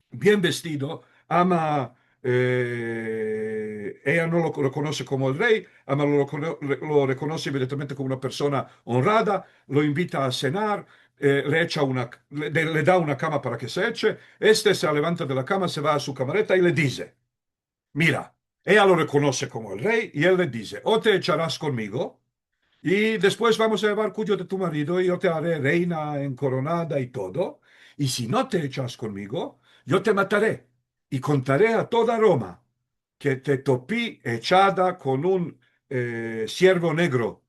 bien vestido, ama, ella no lo reconoce como el rey, ama lo reconoce inmediatamente como una persona honrada, lo invita a cenar, le da una cama para que se eche, este se levanta de la cama, se va a su camareta y le dice, mira, ella lo reconoce como el rey y él le dice, o te echarás conmigo y después vamos a llevar cuyo de tu marido y yo te haré reina encoronada y todo. Y si no te echas conmigo, yo te mataré y contaré a toda Roma que te topí echada con un siervo negro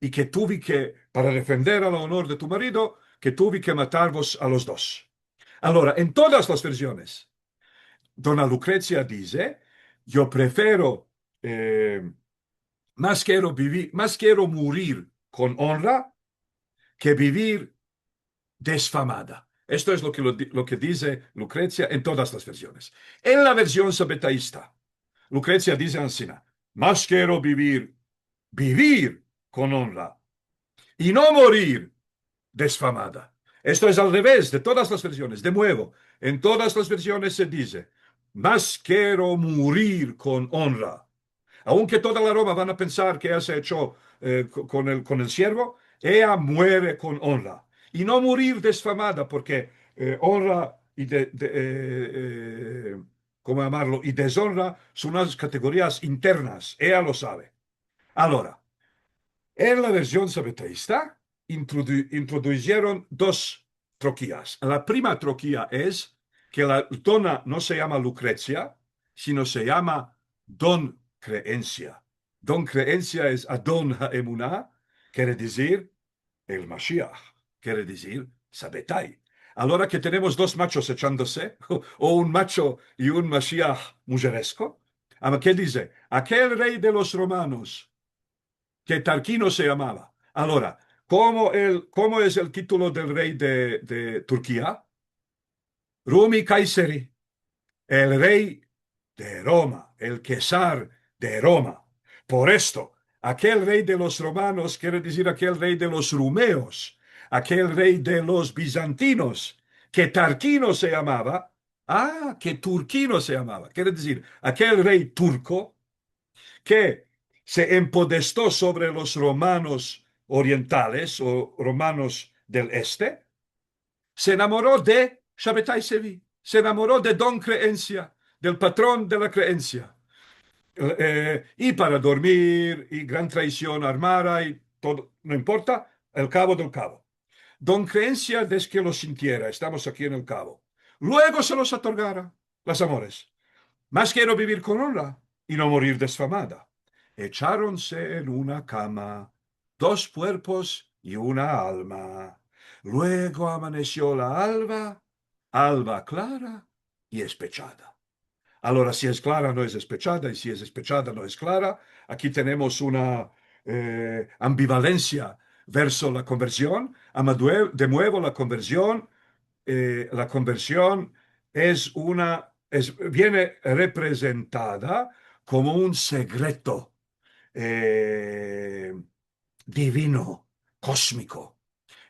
y que tuve que, para defender al honor de tu marido, que tuve que matarvos a los dos. Ahora, en todas las versiones, dona Lucrecia dice, yo prefiero... más quiero vivir, más quiero morir con honra que vivir desfamada. Esto es lo que dice Lucrecia en todas las versiones. En la versión sabetaísta, Lucrecia dice así, más quiero vivir con honra y no morir desfamada. Esto es al revés de todas las versiones. De nuevo, en todas las versiones se dice, más quiero morir con honra. Aunque toda la Roma van a pensar que ella se echó con el siervo, ella muere con honra. Y no morir desfamada, porque honra y ¿cómo llamarlo? Y deshonra son unas categorías internas. Ella lo sabe. Ahora, en la versión sabeteísta introdujeron dos troquías. La primera troquía es que la dona no se llama Lucrecia, sino se llama Don Creencia. Don Creencia es Adon Haemuná, quiere decir el Mashiach, quiere decir Sabetai. Ahora que tenemos dos machos echándose, o un macho y un Mashiach mujeresco, ¿qué dice? Aquel rey de los romanos, que Tarquino se llamaba. Ahora, ¿cómo es el título del rey de Turquía? Rumi Kayseri, el rey de Roma, el César de Roma. Por esto, aquel rey de los romanos quiere decir aquel rey de los rumeos, aquel rey de los bizantinos, que Tarquino se llamaba, que Turquino se llamaba, quiere decir aquel rey turco que se empodestó sobre los romanos orientales o romanos del este, se enamoró de Shabbatai Sevi, se enamoró de Don Creencia, del patrón de la creencia. Y para dormir, y gran traición armada, y todo, no importa, el cabo del cabo. Don Creencia, desde que lo sintiera, estamos aquí en el cabo. Luego se los otorgara, las amores. Más quiero vivir con honra y no morir desfamada. Echáronse en una cama, dos cuerpos y una alma. Luego amaneció la alba clara y espechada. Ahora, si es clara, no es despechada, y si es despechada, no es clara. Aquí tenemos una ambivalencia verso la conversión. De nuevo, la conversión viene representada como un secreto divino, cósmico.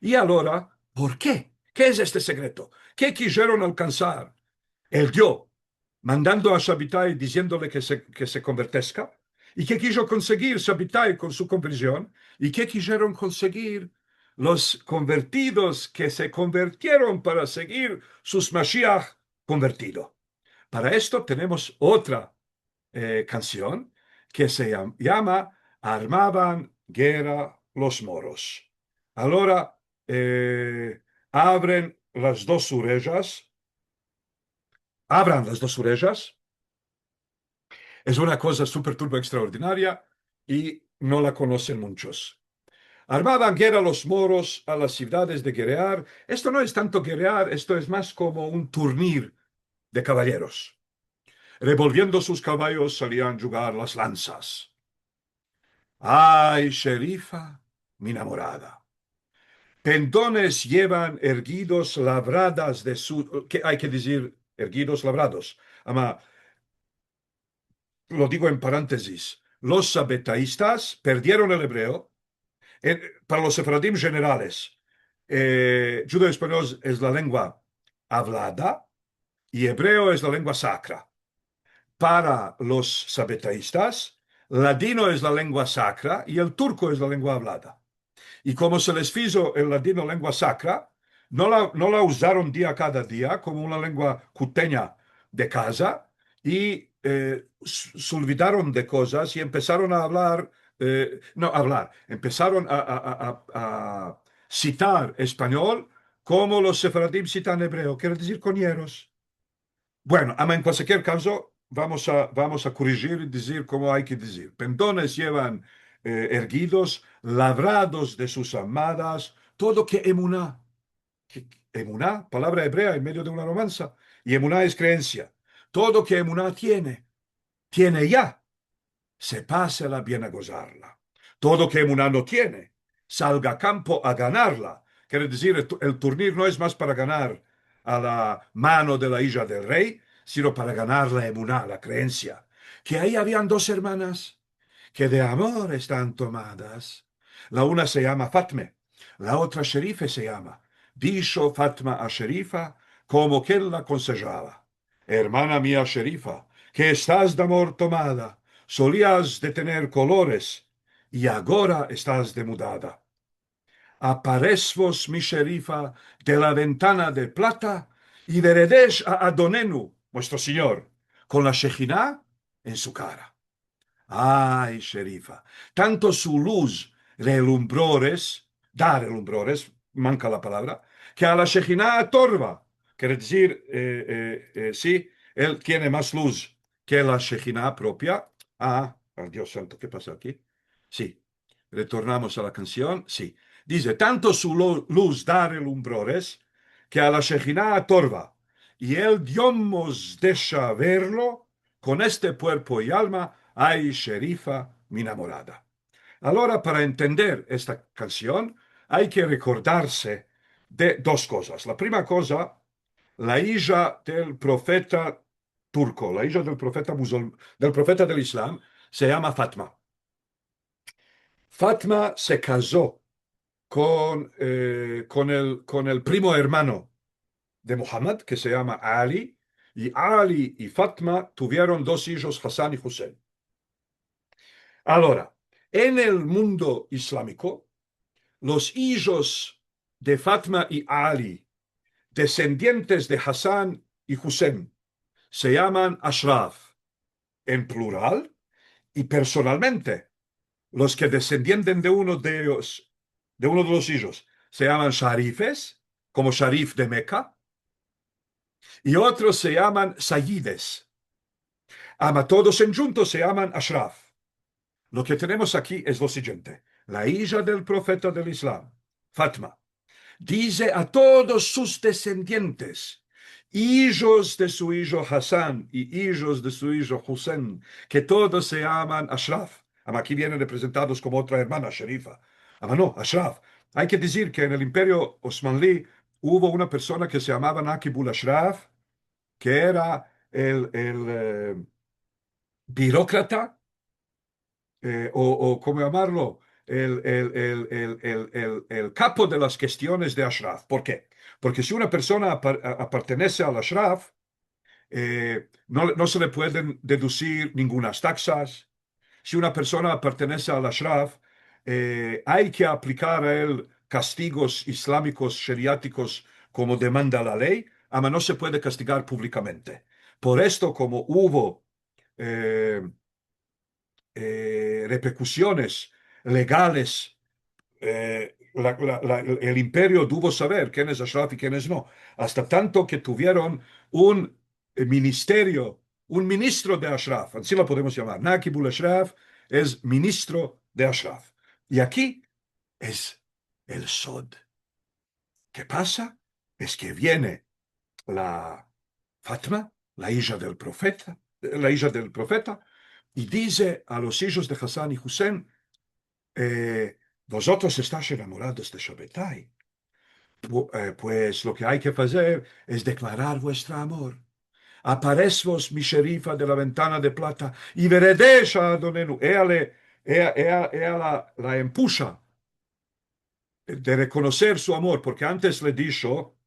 Y ahora, ¿por qué? ¿Qué es este secreto? ¿Qué quisieron alcanzar? El Dios, mandando a Sabbatai diciéndole que se convertezca. ¿Y qué quiso conseguir Sabbatai con su conversión? ¿Y qué quisieron conseguir los convertidos que se convirtieron para seguir sus Mashiach convertido? Para esto tenemos otra canción que se llama Armaban guerra los moros. Ahora abran las dos orejas. Es una cosa súper turbo extraordinaria y no la conocen muchos. Armaban guerra los moros a las ciudades de guerrear. Esto no es tanto guerrear, esto es más como un turnir de caballeros. revolviendo sus caballos, salían a jugar las lanzas. Ay, Sherifa, mi enamorada. Pendones llevan erguidos labradas de su... ¿Qué hay que decir? Erguidos labrados. Ama, lo digo en paréntesis. Los sabetaístas perdieron el hebreo. Para los sefaradim generales, judeo-español es la lengua hablada y hebreo es la lengua sacra. Para los sabetaístas, ladino es la lengua sacra y el turco es la lengua hablada. Y como se les hizo el ladino lengua sacra, no la usaron día cada día como una lengua cuteña de casa y se olvidaron de cosas y empezaron a hablar, no hablar, empezaron a citar español como los sefaradim citan hebreo, quiere decir coñeros. Bueno, ama en cualquier caso, vamos a corregir y decir como hay que decir. Pendones llevan erguidos, labrados de sus amadas, todo que emuná. Emuná, palabra hebrea en medio de una romanza. Y emuná es creencia. Todo que emuná tiene ya. Se pásela bien a gozarla. Todo que emuná no tiene, salga a campo a ganarla. Quiere decir, el turnir no es más para ganar a la mano de la hija del rey, sino para ganar la emuná, la creencia. Que ahí habían dos hermanas que de amor están tomadas. La una se llama Fatme, la otra Sherife se llama. Dijo Fatma a Sherifa como que él la aconsejaba. Hermana mía Sherifa, que estás de amor tomada, solías de tener colores y ahora estás demudada. Aparezvos mi Sherifa de la ventana de plata y veredes a Adonenu, vuestro señor, con la Shejina en su cara. Ay, Sherifa, tanto su luz da relumbrores, manca la palabra, que a la Shejina torba. Quiere decir, sí, él tiene más luz que la Shejina propia. Dios santo, ¿qué pasa aquí? Sí, retornamos a la canción. Sí, dice, tanto su luz da relumbrores que a la Shejina torba. Y él Dios deja verlo con este cuerpo y alma. Ay, Sherifa, mi enamorada. Ahora, para entender esta canción, hay que recordarse de dos cosas. La primera cosa, la hija del profeta turco, la hija del profeta del profeta del Islam, se llama Fatma. Fatma se casó con el primo hermano de Muhammad, que se llama Ali, y Ali y Fatma tuvieron dos hijos, Hassan y Hussein. Ahora, en el mundo islámico, los hijos de Fatma y Ali, descendientes de Hassan y Hussein, se llaman Ashraf en plural y personalmente. Los que descienden de uno de ellos, de uno de los hijos, se llaman Sharifes, como Sharif de Meca, y otros se llaman Sayyides. Todos en juntos se llaman Ashraf. Lo que tenemos aquí es lo siguiente. La hija del profeta del Islam, Fatma, dice a todos sus descendientes, hijos de su hijo Hassan y hijos de su hijo Hussein, que todos se llaman Ashraf. Aquí vienen representados como otra hermana, Sherifa. No, Ashraf. Hay que decir que en el imperio osmaní hubo una persona que se llamaba Nakibul Ashraf, que era el burócrata, o ¿cómo llamarlo? El capo de las cuestiones de Ashraf. ¿Por qué? Porque si una persona pertenece al Ashraf, no se le pueden deducir ningunas taxas. Si una persona pertenece al Ashraf, hay que aplicar a él castigos islámicos, sheriáticos, como demanda la ley, ama no se puede castigar públicamente. Por esto, como hubo repercusiones legales, el imperio tuvo saber quién es Ashraf y quiénes no, hasta tanto que tuvieron un ministerio, un ministro de Ashraf, así lo podemos llamar. Nakibul Ashraf es ministro de Ashraf. Y aquí es el Sod. ¿Qué pasa? Es que viene la Fatma, la hija del profeta, la hija del profeta, y dice a los hijos de Hassan y Hussein, vosotros estáis enamorados de Shabbatai, pues lo que hay que hacer es declarar vuestro amor. Aparezvos mi sherifa de la ventana de plata y veredes a Adonenu. Ella la empuja de reconocer su amor, porque antes le dijo,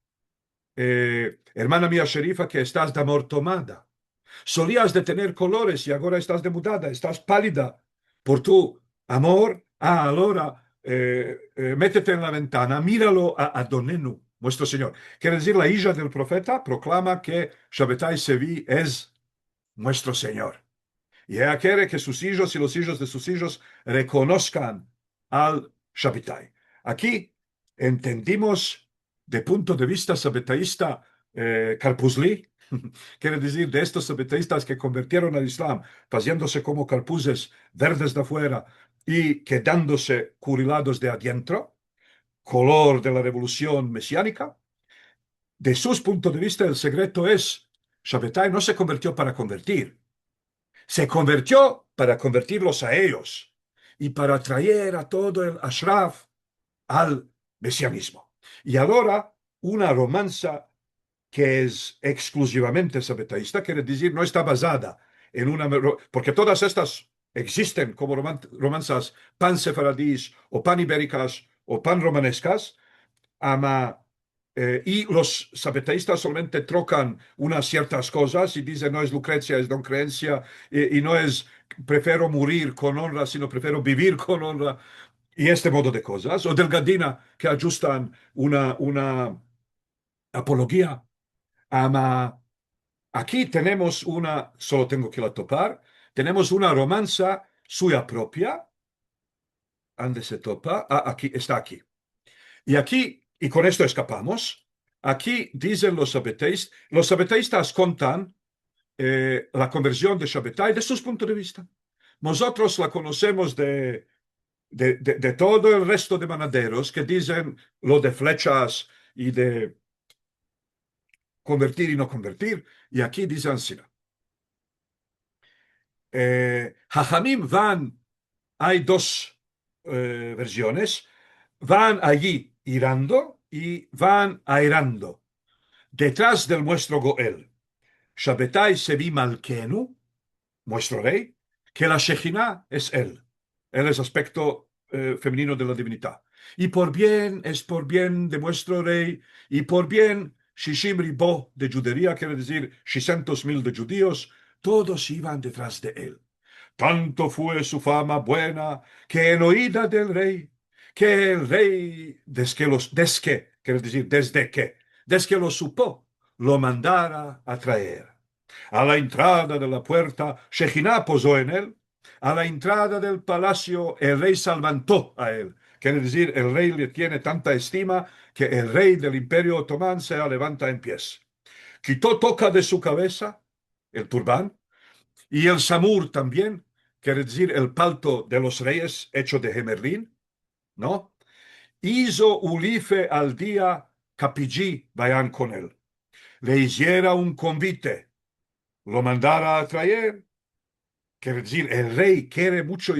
hermana mía sherifa, que estás de amor tomada. Solías de tener colores y ahora estás demudada, estás pálida por tu amor. Ahora métete en la ventana, míralo a Adonenu, nuestro Señor. Quiere decir, la hija del profeta proclama que Shabbatai Sevi es nuestro Señor. Y ella quiere que sus hijos y los hijos de sus hijos reconozcan al Shabbatai. Aquí entendimos de punto de vista sabbataísta carpuzli, quiere decir de estos sabbataístas que convirtieron al Islam, haciéndose como carpuses verdes de afuera y quedándose curilados de adentro, color de la revolución mesiánica. De sus puntos de vista, el secreto es, Shabbatai no se convirtió para convertir, se convirtió para convertirlos a ellos y para traer a todo el ashraf al mesianismo. Y ahora una romanza que es exclusivamente sabbataísta, quiere decir no está basada en una... Porque todas estas existen como romanzas pan-sefaradís o pan-ibéricas o pan-romanescas, y los sabbataístas solamente trocan unas ciertas cosas y dicen no es Lucrecia, es Don Creencia, y no es prefiero morir con honra, sino prefiero vivir con honra, y este modo de cosas. O delgadina que ajustan una apología. Aquí tenemos una, solo tengo que la topar, tenemos una romanza suya propia. ¿Dónde se topa? Aquí, está aquí. Y aquí, y con esto escapamos, aquí dicen los sabbataístas contan la conversión de Shabbatai de sus puntos de vista. Nosotros la conocemos de todo el resto de manaderos que dicen lo de flechas y de convertir y no convertir, y aquí dicen así. Jajamim van, hay dos versiones, van allí irando y van airando, detrás del nuestro Goel. Shabbatai Sevi Malkenu, nuestro rey, que la Shejina es él. Él es aspecto femenino de la divinidad. Y por bien, es por bien de nuestro rey, y por bien, Shishim Ribo de judería, quiere decir 600,000 de judíos, todos iban detrás de él. Tanto fue su fama buena que en oída del rey, que el rey, desde que lo supo, lo mandara a traer. A la entrada de la puerta, Shejina posó en él. A la entrada del palacio, el rey se levantó a él. Quiere decir, el rey le tiene tanta estima que el rey del Imperio Otomán se levanta en pies. Quitó toca de su cabeza el turbán y el samur también, quiere decir, el palto de los reyes hecho de gemerlín, ¿no? Hizo Ulife al día Capillí, vayan con él. Le hiciera un convite, lo mandara a traer. Quiere decir, el rey quiere mucho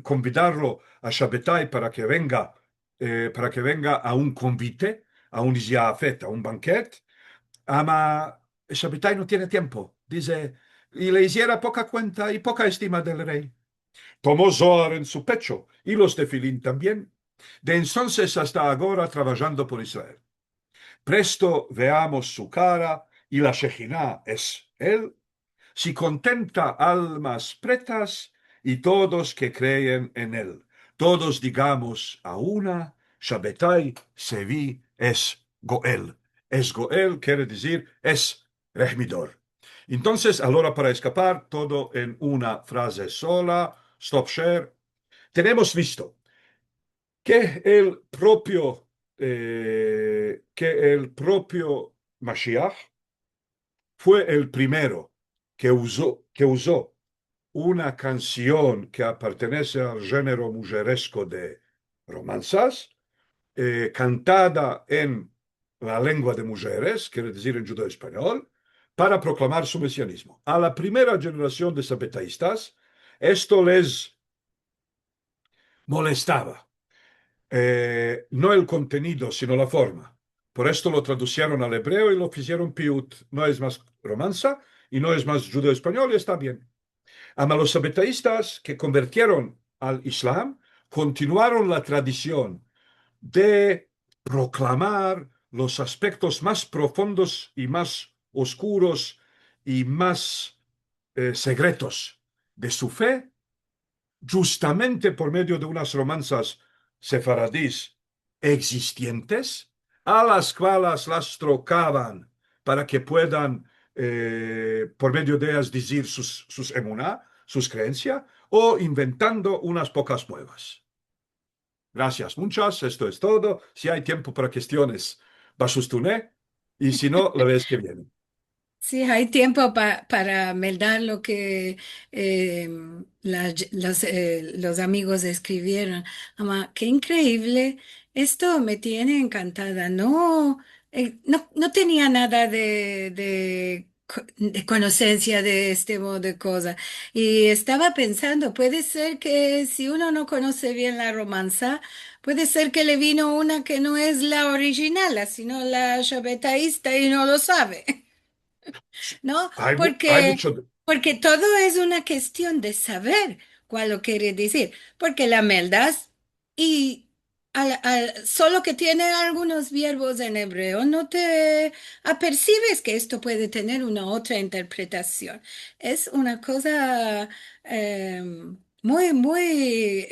convidarlo a Shabbatai para que venga a un convite, a un ziafet, a un banquete. Ama Shabbatai no tiene tiempo, dice, y le hiciera poca cuenta y poca estima del rey. Tomó Zohar en su pecho y los tefilín también. De entonces hasta ahora trabajando por Israel. Presto veamos su cara y la Shejina es él. Si contenta almas pretas y todos que creen en él. Todos digamos a una, Shabbatai Sevi es Goel. Es Goel quiere decir es Rehmidor. Entonces, ahora para escapar, todo en una frase sola, stop share, tenemos visto que el propio Mashiach fue el primero que usó una canción que pertenece al género mujeresco de romanzas, cantada en la lengua de mujeres, quiere decir en judeo español, para proclamar su mesianismo. A la primera generación de sabetaístas, esto les molestaba. No el contenido, sino la forma. Por esto lo traducieron al hebreo y lo hicieron piut. No es más romanza y no es más judeo-español y está bien. A los sabetaístas que convirtieron al Islam continuaron la tradición de proclamar los aspectos más profundos y más oscuros y más secretos de su fe, justamente por medio de unas romanzas sefaradís existentes, a las cuales las trocaban para que puedan, por medio de ellas, decir sus emuná, sus creencias, o inventando unas pocas nuevas. Gracias, muchas. Esto es todo. Si hay tiempo para cuestiones, basustuné. Y si no, la vez que viene. Sí, hay tiempo para meldar lo que los amigos escribieron. Ama, qué increíble. Esto me tiene encantada. No, no tenía nada de conocencia de este modo de cosas. Y estaba pensando, puede ser que si uno no conoce bien la romanza, puede ser que le vino una que no es la original, sino la chabetaísta y no lo sabe. ¿No? Hay mucho. Porque todo es una cuestión de saber cuál lo quiere decir, porque la meldas y solo que tiene algunos verbos en hebreo, no te apercibes que esto puede tener una otra interpretación. Es una cosa eh, muy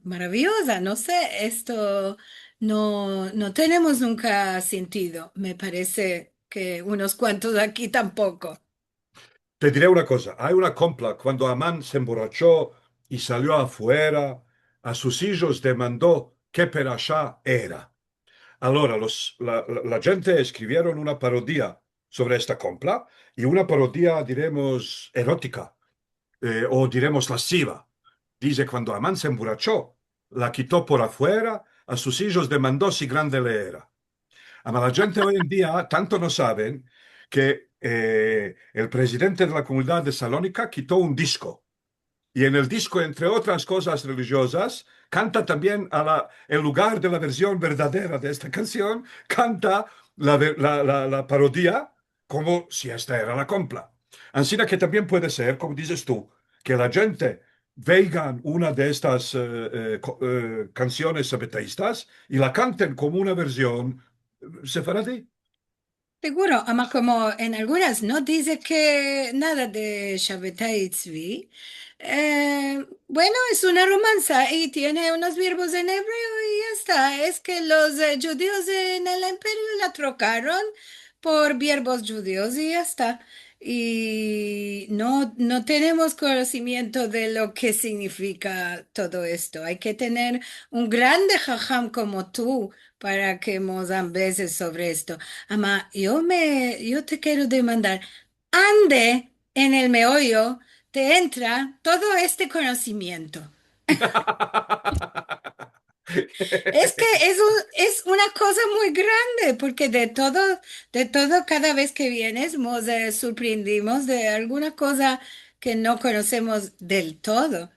maravillosa, no sé, esto no tenemos nunca sentido, me parece que unos cuantos aquí tampoco. Te diré una cosa, hay una compla cuando Amán se emborrachó y salió afuera, a sus hijos demandó qué perashá era. Ahora, la gente escribieron una parodia sobre esta compla y una parodia, diremos, erótica o diremos lasciva. Dice, cuando Amán se emborrachó, la quitó por afuera, a sus hijos demandó si grande le era. Ama la gente hoy en día tanto no saben que el presidente de la comunidad de Salónica quitó un disco. Y en el disco, entre otras cosas religiosas, canta también en lugar de la versión verdadera de esta canción, canta la parodia como si esta era la compla. Así que también puede ser, como dices tú, que la gente vean una de estas canciones sabeteístas y la canten como una versión sefaradí. Seguro, ama como en algunas no dice que nada de Shabbatai Tzvi. Bueno, es una romanza y tiene unos verbos en hebreo y ya está. Es que los judíos en el imperio la trocaron por verbos judíos y ya está. Y no tenemos conocimiento de lo que significa todo esto. Hay que tener un grande jajam como tú para que nos veces sobre esto. Ama, yo te quiero demandar, ande en el meollo, te entra todo este conocimiento. Es que es una cosa muy grande, porque de todo, cada vez que vienes, nos sorprendimos de alguna cosa que no conocemos del todo.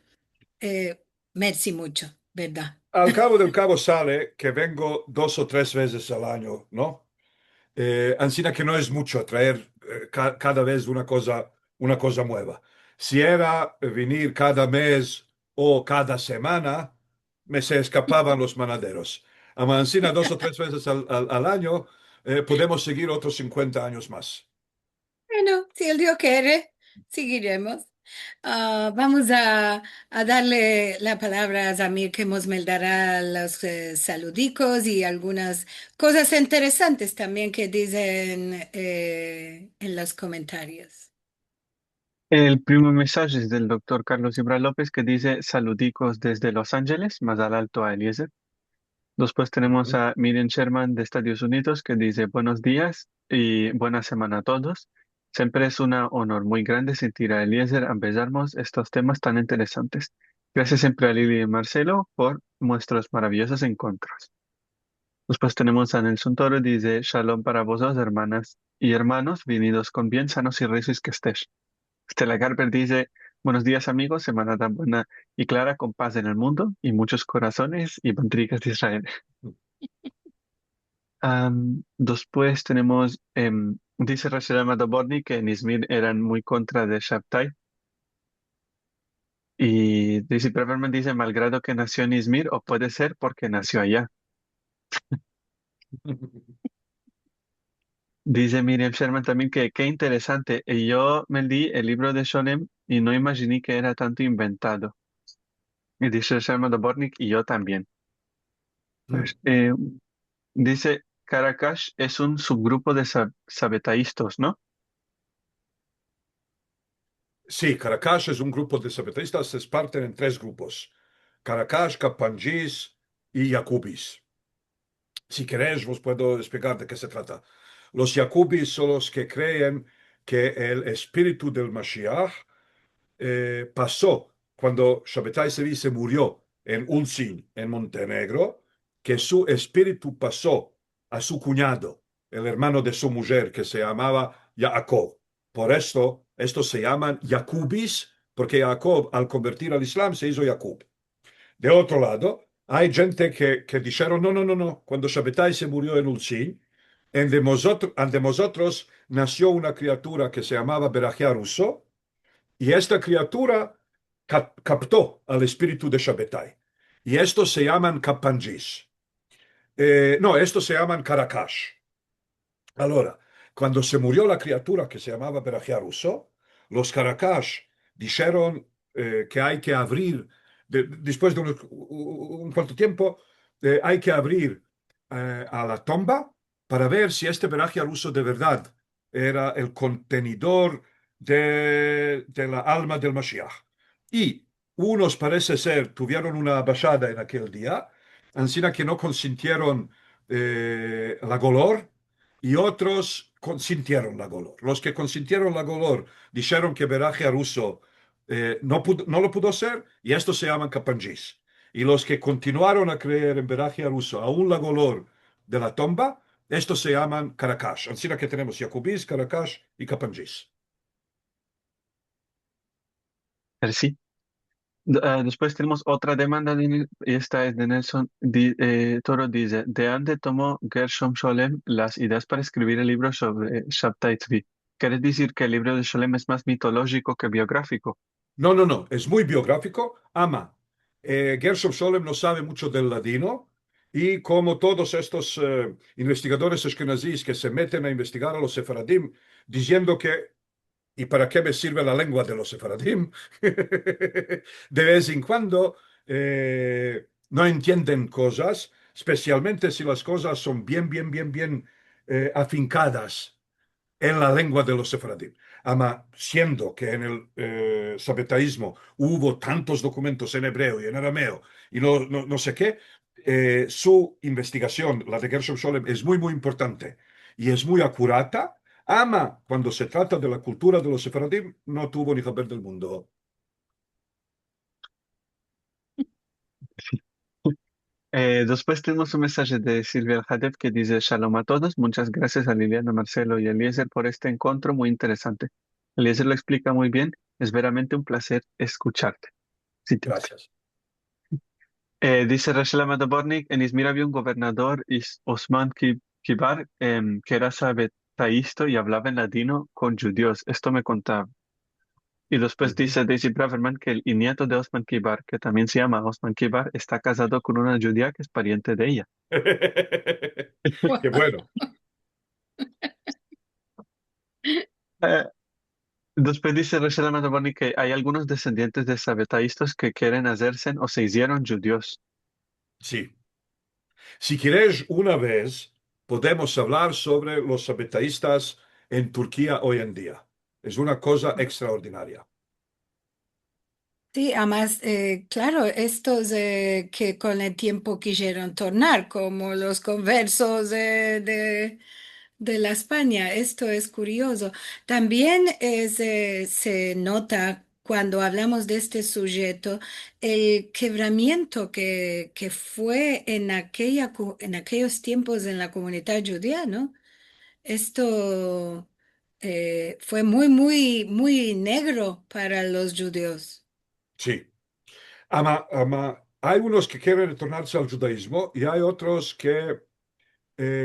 Eh, merci mucho, ¿verdad? Al cabo del cabo sale que vengo 2 o 3 veces al año, ¿no? Ansí que no es mucho traer cada vez una cosa nueva. Si era venir cada mes o cada semana, me se escapaban los manaderos. Ansina 2 o 3 veces al año, podemos seguir otros 50 años más. Bueno, si el Dios quiere, seguiremos. Vamos a darle la palabra a Samir que nos dará los saludicos y algunas cosas interesantes también que dicen en los comentarios. El primer mensaje es del doctor Carlos Ibra López que dice saludicos desde Los Ángeles, más al alto a Eliezer. Después tenemos a Miriam Sherman de Estados Unidos que dice buenos días y buena semana a todos. Siempre es un honor muy grande sentir a Eliezer empezarnos estos temas tan interesantes. Gracias siempre a Lili y Marcelo por nuestros maravillosos encuentros. Después tenemos a Nelson Toro, dice, Shalom para vosotros, hermanas y hermanos, venidos con bien, sanos y reces que estés. Stella Garber dice, buenos días amigos, semana tan buena y clara con paz en el mundo y muchos corazones y banderas de Israel. Después tenemos, dice Rachel Amado-Borny que en Izmir eran muy contra de Shabtai. Y Daisy Braverman dice, malgrado que nació en Izmir, o puede ser porque nació allá. Dice Miriam Sherman también que qué interesante. Y yo me leí el libro de Sholem y no imaginé que era tanto inventado. Y dice Sherman Dobornik y yo también. Pues, dice, Caracas es un subgrupo de sabetaístos, ¿no? Sí, Caracas es un grupo de zapatistas, se parten en tres grupos: Caracas, Capangís y Yacubis. Si queréis, os puedo explicar de qué se trata. Los Yacubis son los que creen que el espíritu del Mashiach pasó cuando Shabbatai Sevi se murió en Ulcin, en Montenegro, que su espíritu pasó a su cuñado, el hermano de su mujer, que se llamaba Jacob. Por esto, estos se llaman Yacubis, porque Jacob, al convertir al Islam, se hizo Jacob. De otro lado, hay gente que dijeron, no, no, no, no, cuando Shabbatai se murió en Ulcin, ante nosotros nació una criatura que se llamaba Berachia Russo, y esta criatura captó al espíritu de Shabbatai. Y estos se llaman Kapangis. No, estos se llaman Caracas. Ahora, cuando se murió la criatura que se llamaba Berachia Russo, los Caracas dijeron que hay que abrir, después de un cuanto tiempo, hay que abrir a la tumba para ver si este Berachia Russo de verdad era el contenedor de la alma del Mashiach. Y unos parece ser tuvieron una bajada en aquel día, así que no consintieron la golor, y otros consintieron la golor. Los que consintieron la golor dijeron que Berachia Russo no lo pudo ser, y estos se llaman Kapangis. Y los que continuaron a creer en Berachia Russo, aún la golor de la tumba, estos se llaman Caracas. Así que tenemos Jacubis, Caracas y Kapangis. Pero sí. Después tenemos otra demanda, y esta es de Nelson Toro, dice, ¿de dónde tomó Gershom Sholem las ideas para escribir el libro sobre Shabtai Tzvi? ¿Quieres decir que el libro de Sholem es más mitológico que biográfico? No, no, no, es muy biográfico. Ama. Gershom Scholem no sabe mucho del ladino, y como todos estos investigadores ashkenazíes que se meten a investigar a los sefaradim diciendo que ¿y para qué me sirve la lengua de los sefaradim? De vez en cuando no entienden cosas, especialmente si las cosas son bien, bien, bien, bien afincadas en la lengua de los sefaradim. Ama, siendo que en el sabetaísmo hubo tantos documentos en hebreo y en arameo y no sé qué, su investigación, la de Gershom Scholem, es muy, muy importante y es muy acurata. Ama, cuando se trata de la cultura de los sefaradim, no tuvo ni saber del mundo. Después tenemos un mensaje de Silvia Al-Hadeb que dice, Shalom a todos, muchas gracias a Liliana, Marcelo y Eliezer por este encuentro muy interesante. Eliezer lo explica muy bien, es veramente un placer escucharte. Citante. Gracias. Dice Rachel Amado Bornik, en Izmir había un gobernador, Osman Kibar, que era sabetaísta y hablaba en ladino con judíos. Esto me contaba. Y después dice Daisy Braverman que el nieto de Osman Kibar, que también se llama Osman Kibar, está casado con una judía que es pariente de ella. Qué bueno. Eh, Después dice Rachel Amado Bornik que hay algunos descendientes de sabetaístas que quieren hacerse o se hicieron judíos. Sí. Si quieres, una vez podemos hablar sobre los sabetaístas en Turquía hoy en día. Es una cosa extraordinaria. Sí, además, claro, estos que con el tiempo quisieron tornar, como los conversos de la España, esto es curioso. También se nota cuando hablamos de este sujeto, el quebramiento que fue en en aquellos tiempos en la comunidad judía, ¿no? Esto fue muy negro para los judíos. Sí. Hay unos que quieren retornarse al judaísmo y hay otros que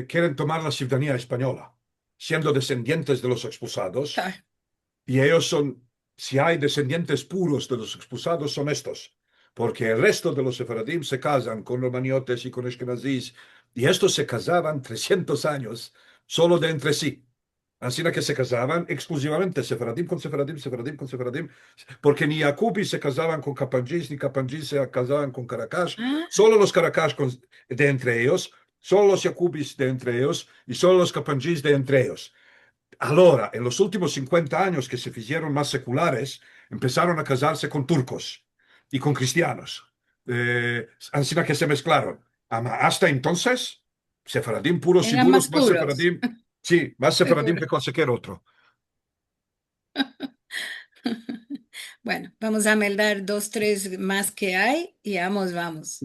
quieren tomar la ciudadanía española, siendo descendientes de los expulsados. Ah, Y ellos son, si hay descendientes puros de los expulsados, son estos. Porque el resto de los sefaradim se casan con los maniotes y con eskenazís. Y estos se casaban 300 años solo de entre sí. Así que se casaban exclusivamente sefaradim con sefaradim, sefaradim con sefaradim. Porque ni Yacubis se casaban con Capanjís, ni Capanjís se casaban con Caracas. ah, Solo los Caracas de entre ellos, solo los Yacubis de entre ellos y solo los Capanjís de entre ellos. Ahora, en los últimos 50 años que se hicieron más seculares, empezaron a casarse con turcos y con cristianos. Así que se mezclaron. Hasta entonces, sefaradim puros y eran más duros, más puros, sefaradim, sí, más sefaradim seguro. que cualquier otro. Bueno, vamos a meldar dos, tres más que hay y vamos.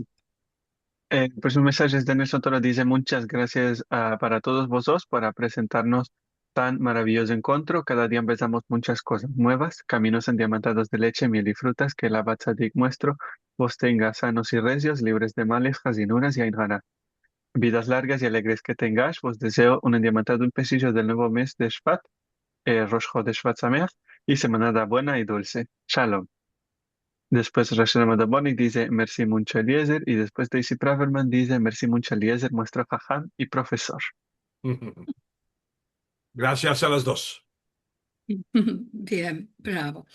Pues un mensaje de Nelson Toro dice muchas gracias para todos vosotros para presentarnos tan maravilloso encuentro. Cada día empezamos muchas cosas nuevas, caminos endiamantados de leche, miel y frutas que la Batzadik muestro vos tenga sanos y recios, libres de males, jazinuras y ainhara. Vidas largas y alegres que tengáis. Vos deseo un endiamantado impecillo del nuevo mes de Shvat, Rosh de Shvat Sameach, y semanada buena y dulce. Shalom. Después Rachel Madaboni dice merci mucho Eliezer y después Daisy Braverman dice merci mucho Eliezer, muestra jajam y profesor. Gracias a las dos. Bien, bravo.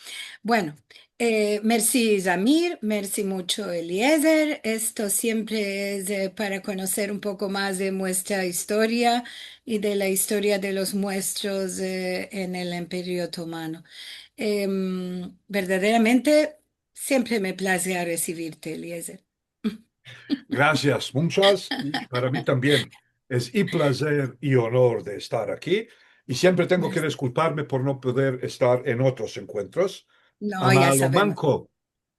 Bueno, merci Zamir, merci mucho Eliezer. Esto siempre es para conocer un poco más de nuestra historia y de la historia de los muestros en el Imperio Otomano. Verdaderamente, siempre me place a recibirte, Eliezer. Gracias, muchas. Y para mí también es y placer y honor de estar aquí. Y siempre tengo que disculparme por no poder estar en otros encuentros. No, ya A lo sabemos. manco,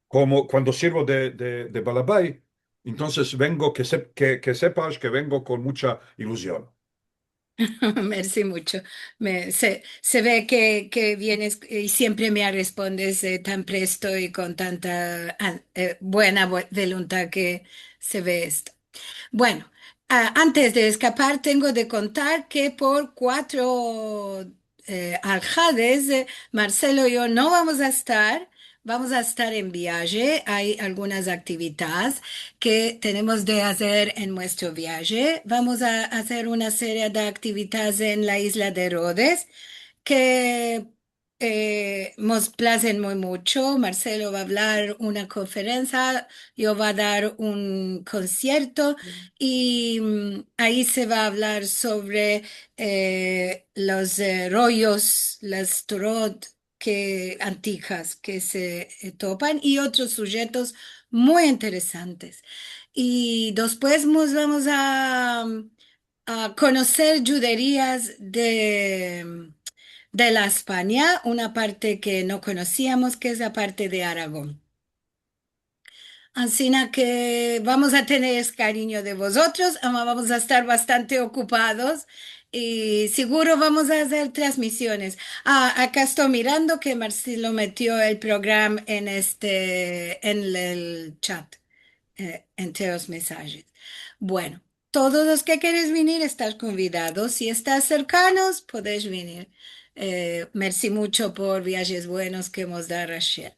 como cuando sirvo de Balabay, entonces vengo, que sepas que vengo con mucha ilusión. Merci mucho. Se ve que vienes y siempre me respondes tan presto y con tanta buena voluntad que se ve esto. Bueno, antes de escapar, tengo de contar que por cuatro aljades, Marcelo y yo no vamos a estar. Vamos a estar en viaje. Hay algunas actividades que tenemos de hacer en nuestro viaje. Vamos a hacer una serie de actividades en la isla de Rhodes que nos placen muy mucho. Marcelo va a hablar una conferencia, yo voy a dar un concierto y ahí se va a hablar sobre los rollos, las torot antijas que se topan y otros sujetos muy interesantes. Y después nos vamos a conocer juderías de la España, una parte que no conocíamos, que es la parte de Aragón. Así que vamos a tener cariño de vosotros, vamos a estar bastante ocupados y seguro vamos a hacer transmisiones. Acá estoy mirando que Marcelo metió el programa en el chat, entre los mensajes. Bueno, todos los que queréis venir, estás convidados. Si estás cercanos, podéis venir. Merci mucho por viajes buenos que hemos dado Rachel.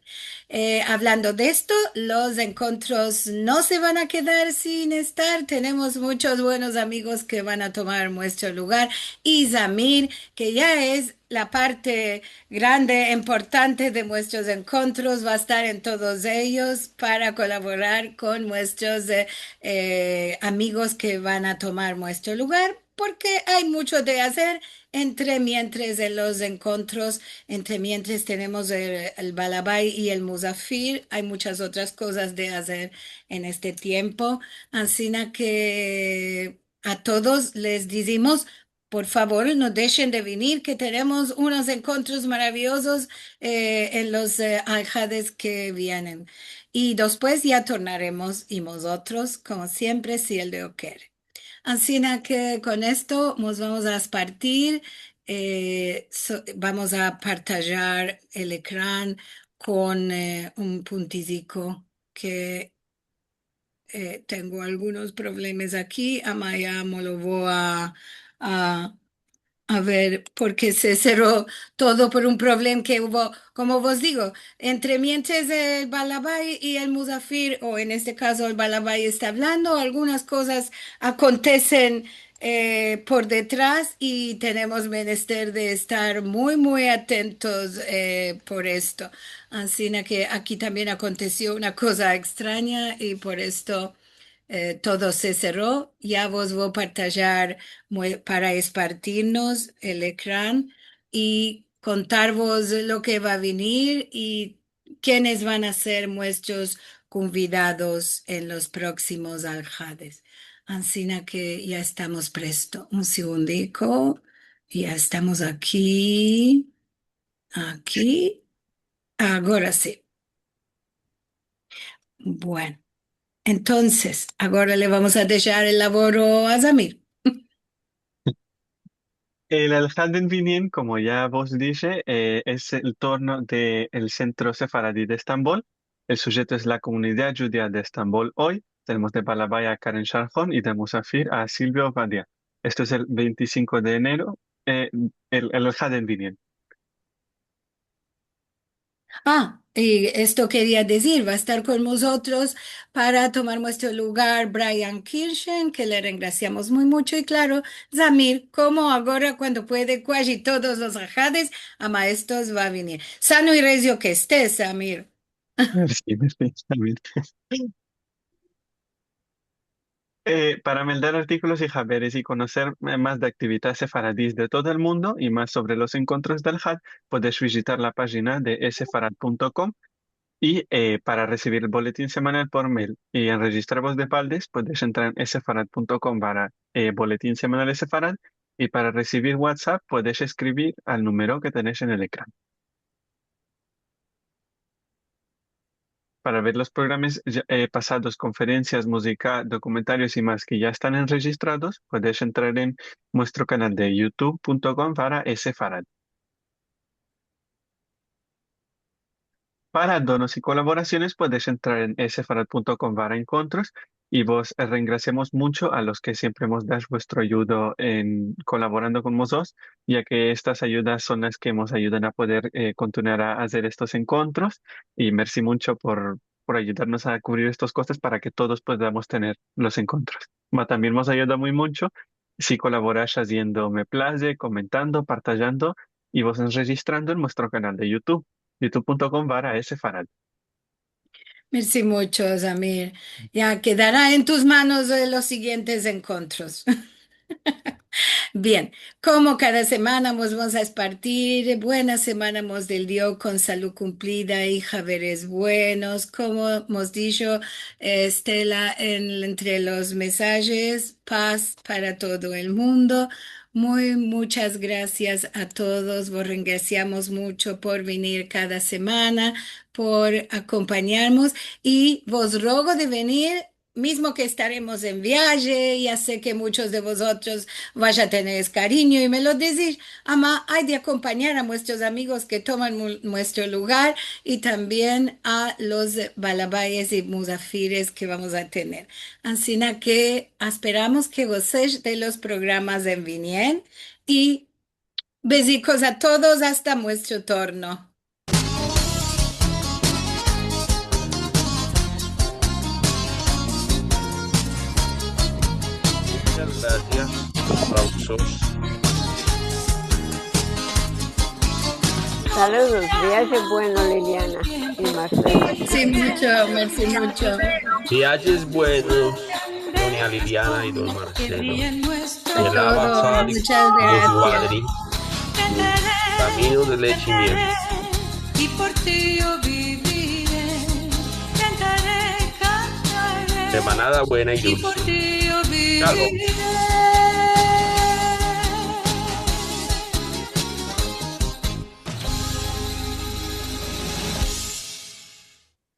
Hablando de esto, los encuentros no se van a quedar sin estar. Tenemos muchos buenos amigos que van a tomar nuestro lugar. Y Zamir, que ya es la parte grande, importante de nuestros encuentros, va a estar en todos ellos para colaborar con nuestros amigos que van a tomar nuestro lugar, porque hay mucho de hacer entre mientras en los encuentros, entre mientras tenemos el Balabay y el Musafir, hay muchas otras cosas de hacer en este tiempo. Así que a todos les decimos por favor, no dejen de venir, que tenemos unos encuentros maravillosos en los aljades que vienen. Y después ya tornaremos y nosotros, como siempre, si el Dios quiere. Así que con esto nos vamos a partir, vamos a partajar el ecrán con un puntico que tengo algunos problemas aquí. Amaya me lo voy a, a ver, porque se cerró todo por un problema que hubo, como vos digo, entre mientras el Balabay y el Musafir, o en este caso el Balabay está hablando, algunas cosas acontecen por detrás y tenemos menester de estar muy, muy atentos por esto. Así que aquí también aconteció una cosa extraña y por esto todo se cerró. Ya vos voy a partajar para espartirnos el ecrán y contarvos lo que va a venir y quiénes van a ser nuestros convidados en los próximos aljades. Así que ya estamos presto. Un segundico. Ya estamos aquí. Aquí. Ahora sí. Bueno. Entonces, ahora le vamos a dejar el laboro a Zamir. El Al-Had en Vinien, como ya vos dije, es el torno del Centro Sefaradí de Estambul. El sujeto es la comunidad judía de Estambul hoy. Tenemos de Balabaya a Karen Sharjón y de Musafir a Silvio Badia. Esto es el 25 de enero, el Al-Had en Vinien. Y esto quería decir, va a estar con nosotros para tomar nuestro lugar Brian Kirchen, que le agradecemos muy mucho, y claro, Zamir, como ahora cuando puede casi todos los ajades, a maestros va a venir. Sano y recio que estés, Zamir. Sí, perfectamente. Para meldar artículos y haberes y conocer más de actividades sefaradís de todo el mundo y más sobre los encuentros del Had, puedes visitar la página de esefarad.com y para recibir el boletín semanal por mail y enregistrar voz de Paldes, puedes entrar en esefarad.com para boletín semanal Esefarad y para recibir WhatsApp puedes escribir al número que tenéis en el ecrán. Para ver los programas pasados, conferencias, música, documentarios y más que ya están enregistrados, puedes entrar en nuestro canal de youtube.com para Esefarad. Para donos y colaboraciones puedes entrar en esefarad.com para encuentros y vos regraciamos mucho a los que siempre hemos dado vuestro ayuda en colaborando con nosotros, ya que estas ayudas son las que nos ayudan a poder continuar a hacer estos encuentros y merci mucho por ayudarnos a cubrir estos costes para que todos podamos tener los encuentros. También nos ayuda muy mucho si colaboras haciendo me place, comentando, partajando y vos registrando en nuestro canal de YouTube. youtube.com para Esefarad. Merci mucho, Zamir. Ya quedará en tus manos los siguientes encuentros. Bien, como cada semana nos vamos a espartir, buena semana nos del Dios con salud cumplida y haberes buenos, como hemos dicho, Estela, entre los mensajes, paz para todo el mundo. Muchas gracias a todos, vos agradecemos mucho por venir cada semana, por acompañarnos y vos rogo de venir. Mismo que estaremos en viaje, ya sé que muchos de vosotros vaya a tener cariño y me lo decís, ama, hay de acompañar a nuestros amigos que toman nuestro lugar y también a los balabayes y musafires que vamos a tener. Así que esperamos que gocéis de los programas en Vinien y besicos a todos hasta nuestro turno. Muchas gracias. Aplausos. Saludos, viaje bueno Liliana y Marcelo. Sí, mucho, merci mucho. Viajes buenos, doña Liliana y don Marcelo. A todos, muchas gracias. Camino de leche y miel. Y por ti yo viviré, cantaré, cantaré. Semanada buena y Y por dulce. ti yo Chao. viviré.